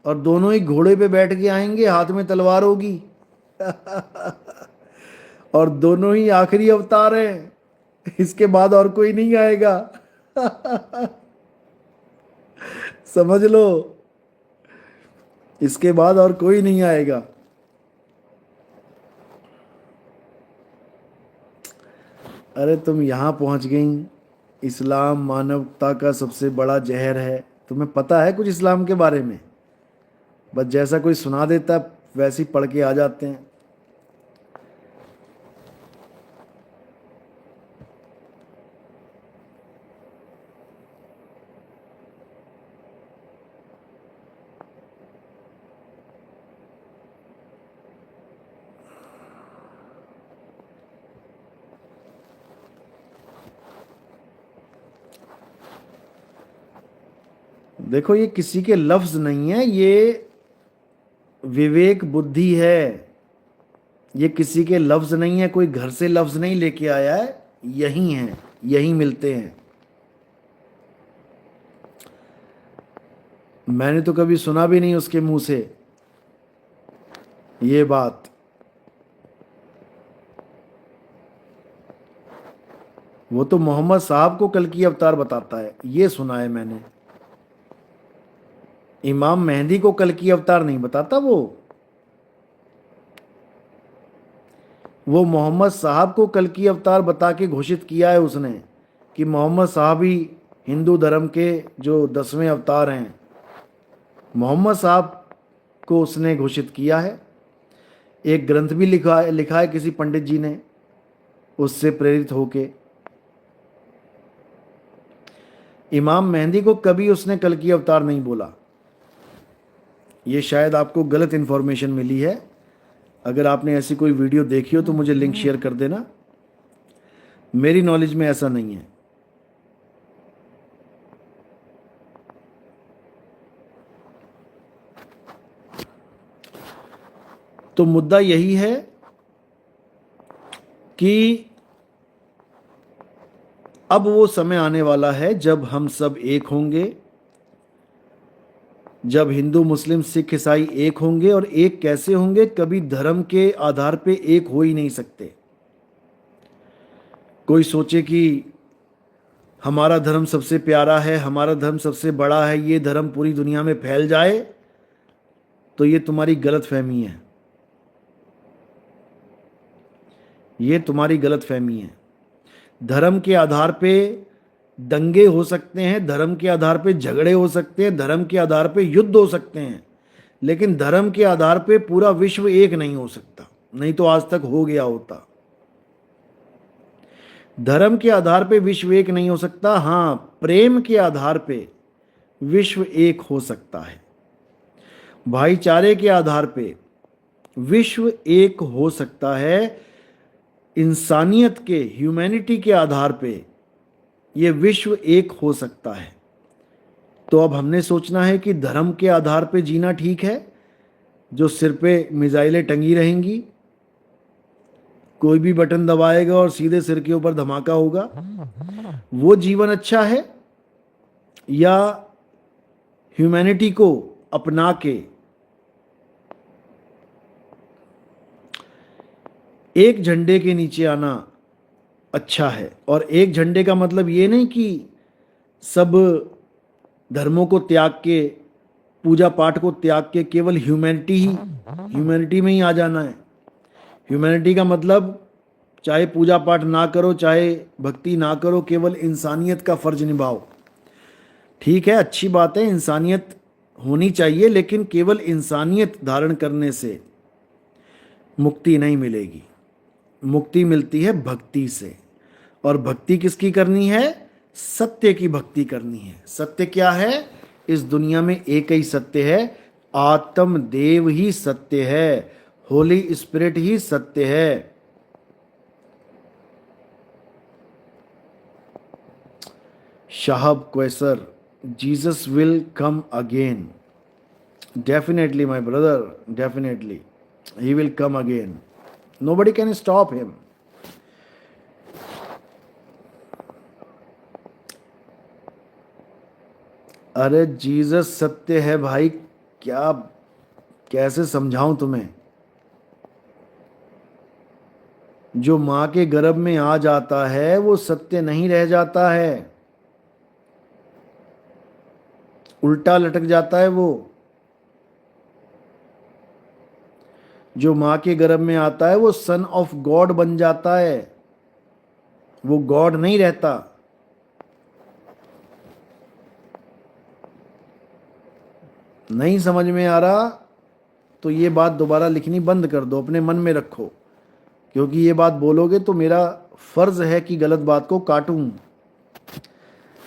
और दोनों ही घोड़े पे बैठ के आएंगे, हाथ में तलवार होगी। और दोनों ही आखिरी अवतार हैं, इसके बाद और कोई नहीं आएगा। समझ लो, इसके बाद और कोई नहीं आएगा। अरे तुम यहां पहुंच गई। इस्लाम मानवता का सबसे बड़ा जहर है। तुम्हें पता है कुछ इस्लाम के बारे में? बस जैसा कोई सुना देता वैसे ही पढ़ के आ जाते हैं। देखो, ये किसी के लफ्ज नहीं है, ये विवेक बुद्धि है। ये किसी के लफ्ज नहीं है, कोई घर से लफ्ज नहीं लेके आया है, यही हैं, यही मिलते हैं। मैंने तो कभी सुना भी नहीं उसके मुंह से ये बात। वो तो मोहम्मद साहब को कल्कि अवतार बताता है, ये सुना है मैंने। इमाम मेहदी को कल्कि अवतार नहीं बताता वो मोहम्मद साहब को कल्कि अवतार बता के घोषित किया है उसने कि मोहम्मद साहब ही हिंदू धर्म के जो 10वें अवतार हैं। मोहम्मद साहब को उसने घोषित किया है। एक ग्रंथ भी लिखा है किसी पंडित जी ने, उससे प्रेरित होके। इमाम मेहदी को कभी उसने कल्कि अवतार नहीं बोला। ये शायद आपको गलत इन्फॉर्मेशन मिली है। अगर आपने ऐसी कोई वीडियो देखी हो तो मुझे लिंक शेयर कर देना। मेरी नॉलेज में ऐसा नहीं है। तो मुद्दा यही है कि अब वो समय आने वाला है जब हम सब एक होंगे, जब हिंदू मुस्लिम सिख ईसाई एक होंगे। और एक कैसे होंगे? कभी धर्म के आधार पे एक हो ही नहीं सकते। कोई सोचे कि हमारा धर्म सबसे प्यारा है, हमारा धर्म सबसे बड़ा है, ये धर्म पूरी दुनिया में फैल जाए, तो ये तुम्हारी गलतफहमी है। ये तुम्हारी गलतफहमी है। धर्म के आधार पे दंगे हो सकते हैं, धर्म के आधार पे झगड़े हो सकते हैं, धर्म के आधार पे युद्ध हो सकते हैं, लेकिन धर्म के आधार पे पूरा विश्व एक नहीं हो सकता। नहीं तो आज तक हो गया होता। धर्म के आधार पे विश्व एक नहीं हो सकता। हां, प्रेम के आधार पे विश्व एक हो सकता है। भाईचारे के आधार पे विश्व एक हो सकता है। इंसानियत के, ह्यूमैनिटी के आधार पे ये विश्व एक हो सकता है। तो अब हमने सोचना है कि धर्म के आधार पे जीना ठीक है, जो सिर पे मिसाइलें टंगी रहेंगी, कोई भी बटन दबाएगा और सीधे सिर के ऊपर धमाका होगा। वो जीवन अच्छा है, या ह्यूमैनिटी को अपना के एक झंडे के नीचे आना अच्छा है? और एक झंडे का मतलब ये नहीं कि सब धर्मों को त्याग के, पूजा पाठ को त्याग के केवल ह्यूमैनिटी में ही आ जाना है। ह्यूमैनिटी का मतलब चाहे पूजा पाठ ना करो, चाहे भक्ति ना करो, केवल इंसानियत का फर्ज निभाओ। ठीक है, अच्छी बात है, इंसानियत होनी चाहिए, लेकिन केवल इंसानियत धारण करने से मुक्ति नहीं मिलेगी। मुक्ति मिलती है भक्ति से। और भक्ति किसकी करनी है? सत्य की भक्ति करनी है। सत्य क्या है? इस दुनिया में एक ही सत्य है, आत्मदेव ही सत्य है, होली स्पिरिट ही सत्य है। Shahab Qaiser, Jesus will come again. Definitely my brother, definitely he will come again. Nobody can stop him. अरे जीसस सत्य है भाई, क्या कैसे समझाऊं तुम्हें? जो मां के गर्भ में आ जाता है वो सत्य नहीं रह जाता है, उल्टा लटक जाता है। वो जो मां के गर्भ में आता है वो सन ऑफ गॉड बन जाता है, वो गॉड नहीं रहता। नहीं समझ में आ रहा तो ये बात दोबारा लिखनी बंद कर दो, अपने मन में रखो, क्योंकि ये बात बोलोगे तो मेरा फर्ज है कि गलत बात को काटूं,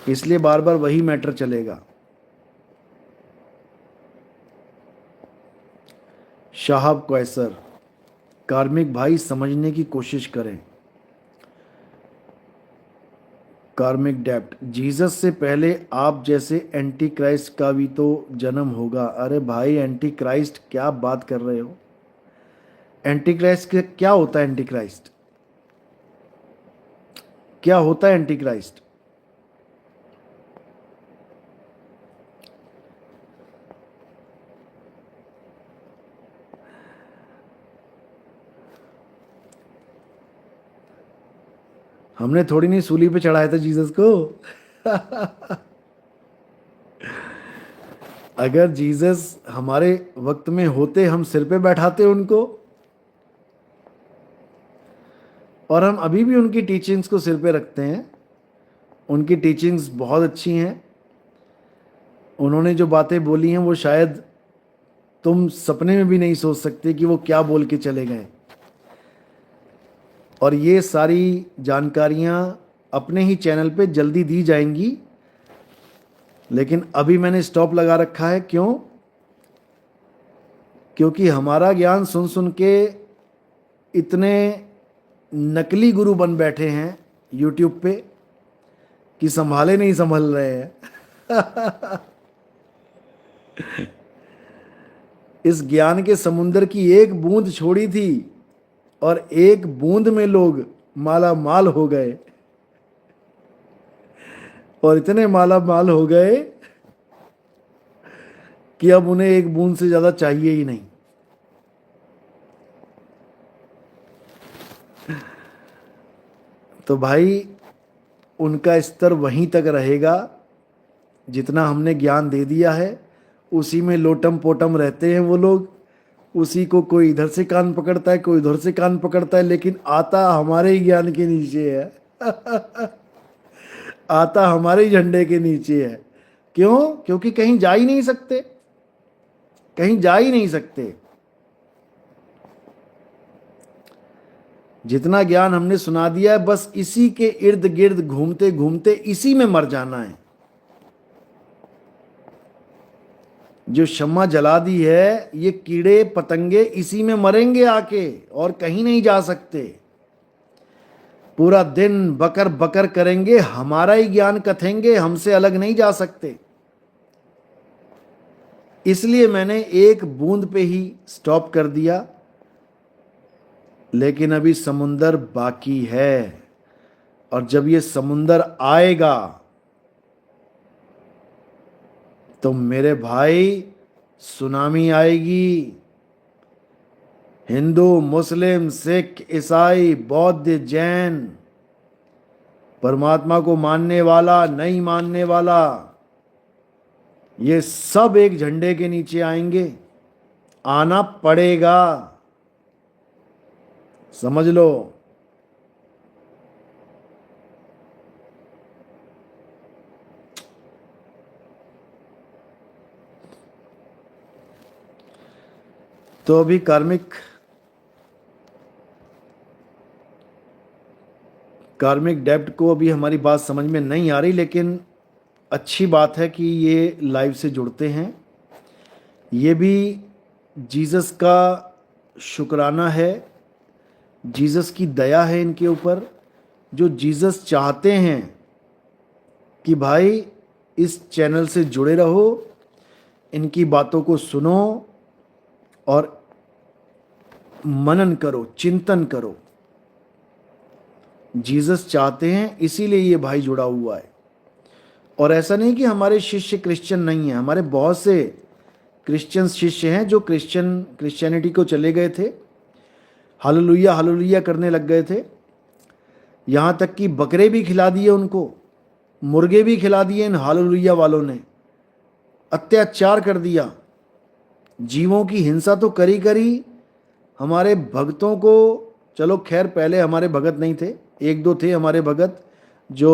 इसलिए बार बार वही मैटर चलेगा। शाहब क्वैसर, कार्मिक भाई समझने की कोशिश करें। कार्मिक डेप्ट, जीसस से पहले आप जैसे एंटी क्राइस्ट का भी तो जन्म होगा। अरे भाई एंटी क्राइस्ट क्या बात कर रहे हो? एंटी क्राइस्ट क्या होता है? एंटी क्राइस्ट क्या होता है? एंटी क्राइस्ट हमने थोड़ी नहीं सूली पे चढ़ाया था जीसस को। अगर जीसस हमारे वक्त में होते, हम सिर पे बैठाते उनको। और हम अभी भी उनकी टीचिंग्स को सिर पे रखते हैं। उनकी टीचिंग्स बहुत अच्छी हैं। उन्होंने जो बातें बोली हैं वो शायद तुम सपने में भी नहीं सोच सकते कि वो क्या बोल के चले गए। और ये सारी जानकारियाँ अपने ही चैनल पे जल्दी दी जाएंगी, लेकिन अभी मैंने स्टॉप लगा रखा है। क्यों? क्योंकि हमारा ज्ञान सुन सुन के इतने नकली गुरु बन बैठे हैं यूट्यूब पे कि संभाले नहीं संभल रहे हैं। इस ज्ञान के समुंदर की एक बूंद छोड़ी थी और एक बूंद में लोग माला माल हो गए, और इतने माला माल हो गए कि अब उन्हें एक बूंद से ज्यादा चाहिए ही नहीं। तो भाई उनका स्तर वहीं तक रहेगा जितना हमने ज्ञान दे दिया है, उसी में लोटम पोटम रहते हैं वो लोग। उसी को कोई इधर से कान पकड़ता है, कोई उधर से कान पकड़ता है, लेकिन आता हमारे ही ज्ञान के नीचे है। आता हमारे ही झंडे के नीचे है। क्यों? क्योंकि कहीं जा ही नहीं सकते, कहीं जा ही नहीं सकते। जितना ज्ञान हमने सुना दिया है, बस इसी के इर्द गिर्द घूमते घूमते इसी में मर जाना है। जो शम्मा जला दी है, ये कीड़े पतंगे इसी में मरेंगे आके, और कहीं नहीं जा सकते। पूरा दिन बकर बकर करेंगे, हमारा ही ज्ञान कथेंगे, हमसे अलग नहीं जा सकते। इसलिए मैंने एक बूंद पे ही स्टॉप कर दिया। लेकिन अभी समुंदर बाकी है, और जब ये समुंदर आएगा तो मेरे भाई सुनामी आएगी। हिंदू, मुस्लिम, सिख, ईसाई, बौद्ध, जैन, परमात्मा को मानने वाला, नहीं मानने वाला, ये सब एक झंडे के नीचे आएंगे। आना पड़ेगा, समझ लो। तो अभी कार्मिक डेब्ट को अभी हमारी बात समझ में नहीं आ रही, लेकिन अच्छी बात है कि ये लाइव से जुड़ते हैं। ये भी जीसस का शुक्राना है, जीसस की दया है इनके ऊपर, जो जीसस चाहते हैं कि भाई इस चैनल से जुड़े रहो, इनकी बातों को सुनो और मनन करो, चिंतन करो। जीसस चाहते हैं, इसीलिए ये भाई जुड़ा हुआ है। और ऐसा नहीं कि हमारे शिष्य क्रिश्चियन नहीं हैं, हमारे बहुत से क्रिश्चियन शिष्य हैं जो क्रिश्चियनिटी को चले गए थे, हालेलुया हालेलुया करने लग गए थे। यहाँ तक कि बकरे भी खिला दिए उनको, मुर्गे भी खिला दिए इन हालेलुया वालों ने, अत्याचार कर दिया, जीवों की हिंसा तो करी करी। हमारे भक्तों को, चलो खैर पहले हमारे भगत नहीं थे, एक दो थे हमारे भगत जो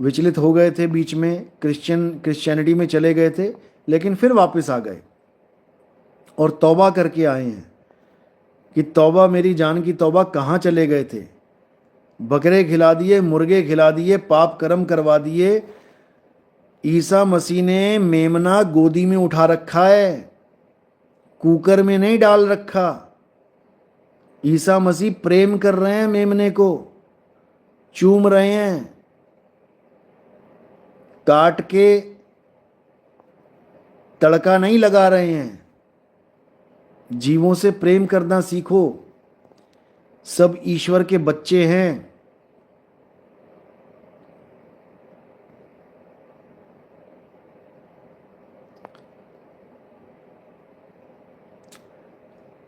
विचलित हो गए थे बीच में, क्रिश्चियनिटी में चले गए थे, लेकिन फिर वापस आ गए और तौबा करके आए हैं कि तौबा मेरी जान की तौबा, कहाँ चले गए थे। बकरे खिला दिए, मुर्गे खिला दिए, पाप कर्म करवा दिए। ईसा मसीह ने मेमना गोदी में उठा रखा है, कुकर में नहीं डाल रखा। ईसा मसीह प्रेम कर रहे हैं, मेमने को चूम रहे हैं, काट के तड़का नहीं लगा रहे हैं। जीवों से प्रेम करना सीखो, सब ईश्वर के बच्चे हैं।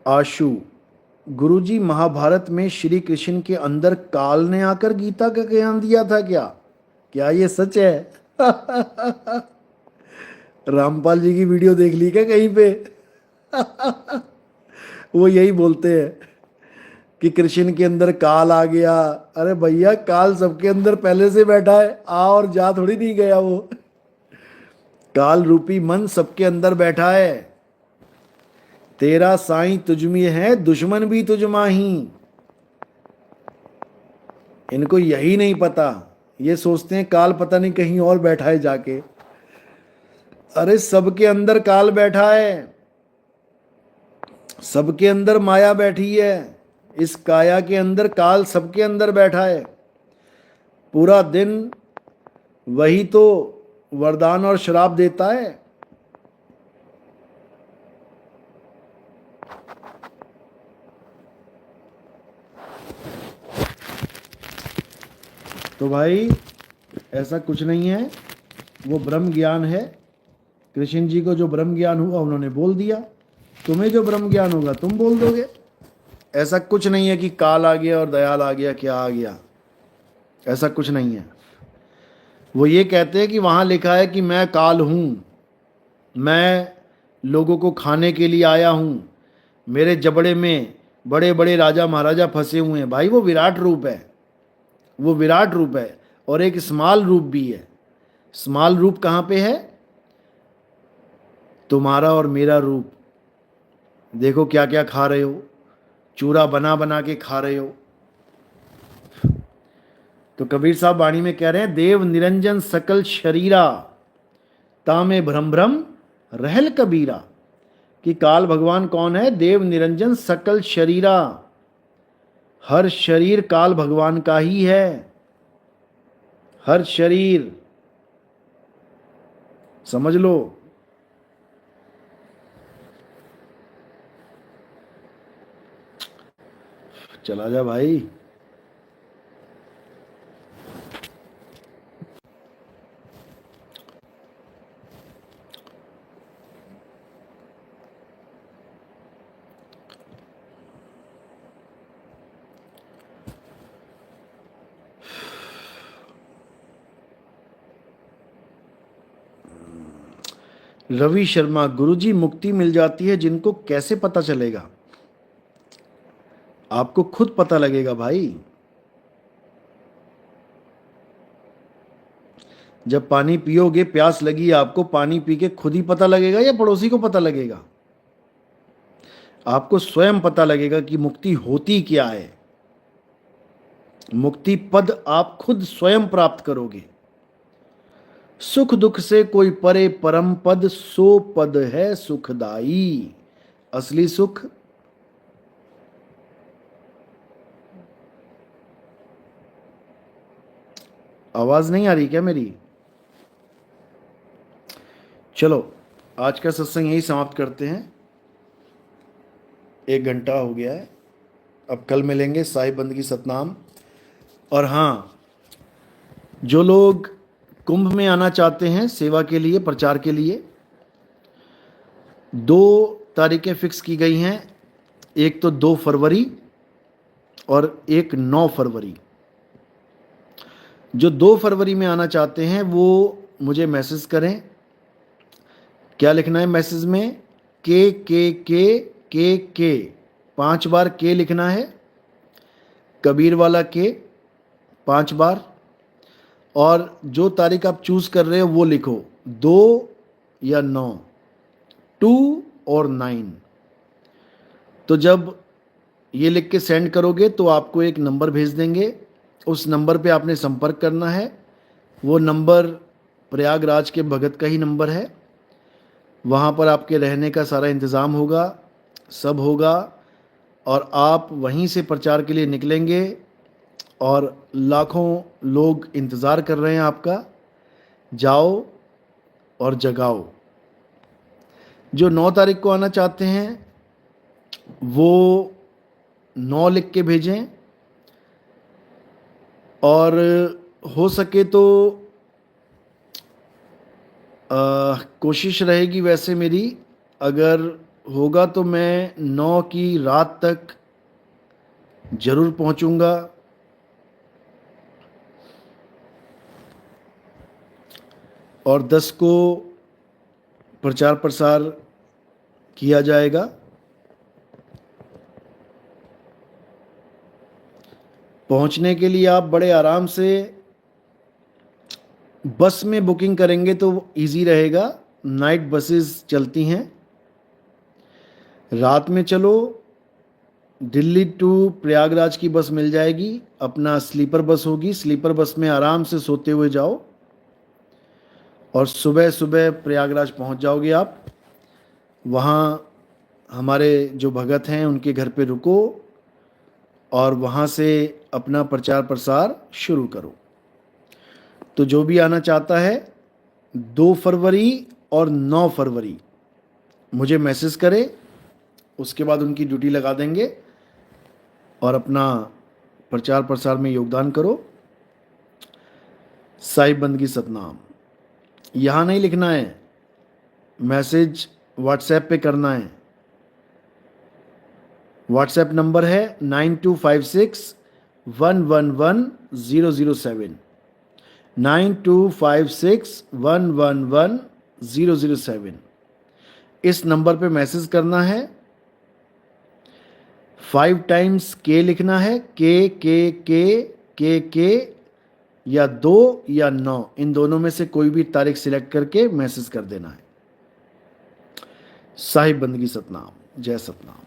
आशु, गुरुजी महाभारत में श्री कृष्ण के अंदर काल ने आकर गीता का ज्ञान दिया था क्या? क्या ये सच है? रामपाल जी की वीडियो देख ली क्या कहीं पे? वो यही बोलते हैं कि कृष्ण के अंदर काल आ गया। अरे भैया, काल सबके अंदर पहले से बैठा है, आ और जा थोड़ी नहीं गया वो। काल रूपी मन सबके अंदर बैठा है। तेरा साईं तुझमें है, दुश्मन भी तुझमा ही। इनको यही नहीं पता, ये सोचते हैं काल पता नहीं कहीं और बैठा है जाके। अरे सबके अंदर काल बैठा है, सबके अंदर माया बैठी है, इस काया के अंदर काल सबके अंदर बैठा है। पूरा दिन वही तो वरदान और श्राप देता है। तो भाई ऐसा कुछ नहीं है, वो ब्रह्म ज्ञान है। कृष्ण जी को जो ब्रह्म ज्ञान हुआ उन्होंने बोल दिया, तुम्हें जो ब्रह्म ज्ञान होगा तुम बोल दोगे। ऐसा कुछ नहीं है कि काल आ गया और दयाल आ गया, क्या आ गया, ऐसा कुछ नहीं है। वो ये कहते हैं कि वहाँ लिखा है कि मैं काल हूँ, मैं लोगों को खाने के लिए आया हूँ, मेरे जबड़े में बड़े बड़े राजा महाराजा फंसे हुए हैं। भाई वो विराट रूप है, वो विराट रूप है, और एक स्मॉल रूप भी है। स्मॉल रूप कहाँ पे है? तुम्हारा और मेरा रूप। देखो क्या क्या खा रहे हो, चूरा बना बना के खा रहे हो। तो कबीर साहब वाणी में कह रहे हैं, देव निरंजन सकल शरीरा, तामे भ्रम भ्रम रहल कबीरा। कि काल भगवान कौन है? देव निरंजन सकल शरीरा, हर शरीर काल भगवान का ही है, हर शरीर, समझ लो। चला जा भाई। रवि शर्मा, गुरुजी मुक्ति मिल जाती है जिनको, कैसे पता चलेगा? आपको खुद पता लगेगा भाई। जब पानी पियोगे, प्यास लगी आपको, पानी पी के खुद ही पता लगेगा या पड़ोसी को पता लगेगा? आपको स्वयं पता लगेगा कि मुक्ति होती क्या है। मुक्ति पद आप खुद स्वयं प्राप्त करोगे। सुख दुख से कोई परे परम पद, सो पद है सुखदाई। असली सुख आवाज नहीं आ रही क्या मेरी? चलो आज का सत्संग यही समाप्त करते हैं। 1 घंटा हो गया है। अब कल मिलेंगे, साहिब बंदगी सतनाम। और हाँ, जो लोग कुंभ में आना चाहते हैं सेवा के लिए, प्रचार के लिए, 2 तारीखें फिक्स की गई हैं। एक तो 2 फरवरी और एक 9 फरवरी। जो 2 फरवरी में आना चाहते हैं वो मुझे मैसेज करें। क्या लिखना है मैसेज में? के 5 बार के लिखना है, कबीर वाला के 5 बार। और जो तारीख आप चूज कर रहे हो वो लिखो, 2 या 9, 2 और 9। तो जब ये लिख के सेंड करोगे तो आपको एक नंबर भेज देंगे। उस नंबर पे आपने संपर्क करना है। वो नंबर प्रयागराज के भगत का ही नंबर है। वहाँ पर आपके रहने का सारा इंतज़ाम होगा, सब होगा। और आप वहीं से प्रचार के लिए निकलेंगे और लाखों लोग इंतज़ार कर रहे हैं आपका। जाओ और जगाओ। जो 9 तारीख को आना चाहते हैं वो 9 लिख के भेजें। और हो सके तो कोशिश रहेगी वैसे मेरी, अगर होगा तो मैं 9 की रात तक ज़रूर पहुंचूंगा। और 10 को प्रचार प्रसार किया जाएगा। पहुंचने के लिए आप बड़े आराम से बस में बुकिंग करेंगे तो इजी रहेगा। नाइट बसेस चलती हैं, रात में चलो। दिल्ली टू प्रयागराज की बस मिल जाएगी, अपना स्लीपर बस होगी। स्लीपर बस में आराम से सोते हुए जाओ और सुबह सुबह प्रयागराज पहुंच जाओगे आप। वहाँ हमारे जो भगत हैं उनके घर पे रुको और वहाँ से अपना प्रचार प्रसार शुरू करो। तो जो भी आना चाहता है 2 फरवरी और 9 फरवरी मुझे मैसेज करे, उसके बाद उनकी ड्यूटी लगा देंगे और अपना प्रचार प्रसार में योगदान करो। साहिब बंदगी सतनाम। यहाँ नहीं लिखना है, मैसेज व्हाट्सएप पे करना है। व्हाट्सएप नंबर है 9256111007, 9256111007। इस नंबर पे मैसेज करना है। 5 टाइम्स के लिखना है, के या 2 या 9, इन दोनों में से कोई भी तारीख सिलेक्ट करके मैसेज कर देना है। साहिब बंदगी सतनाम। जय सतनाम।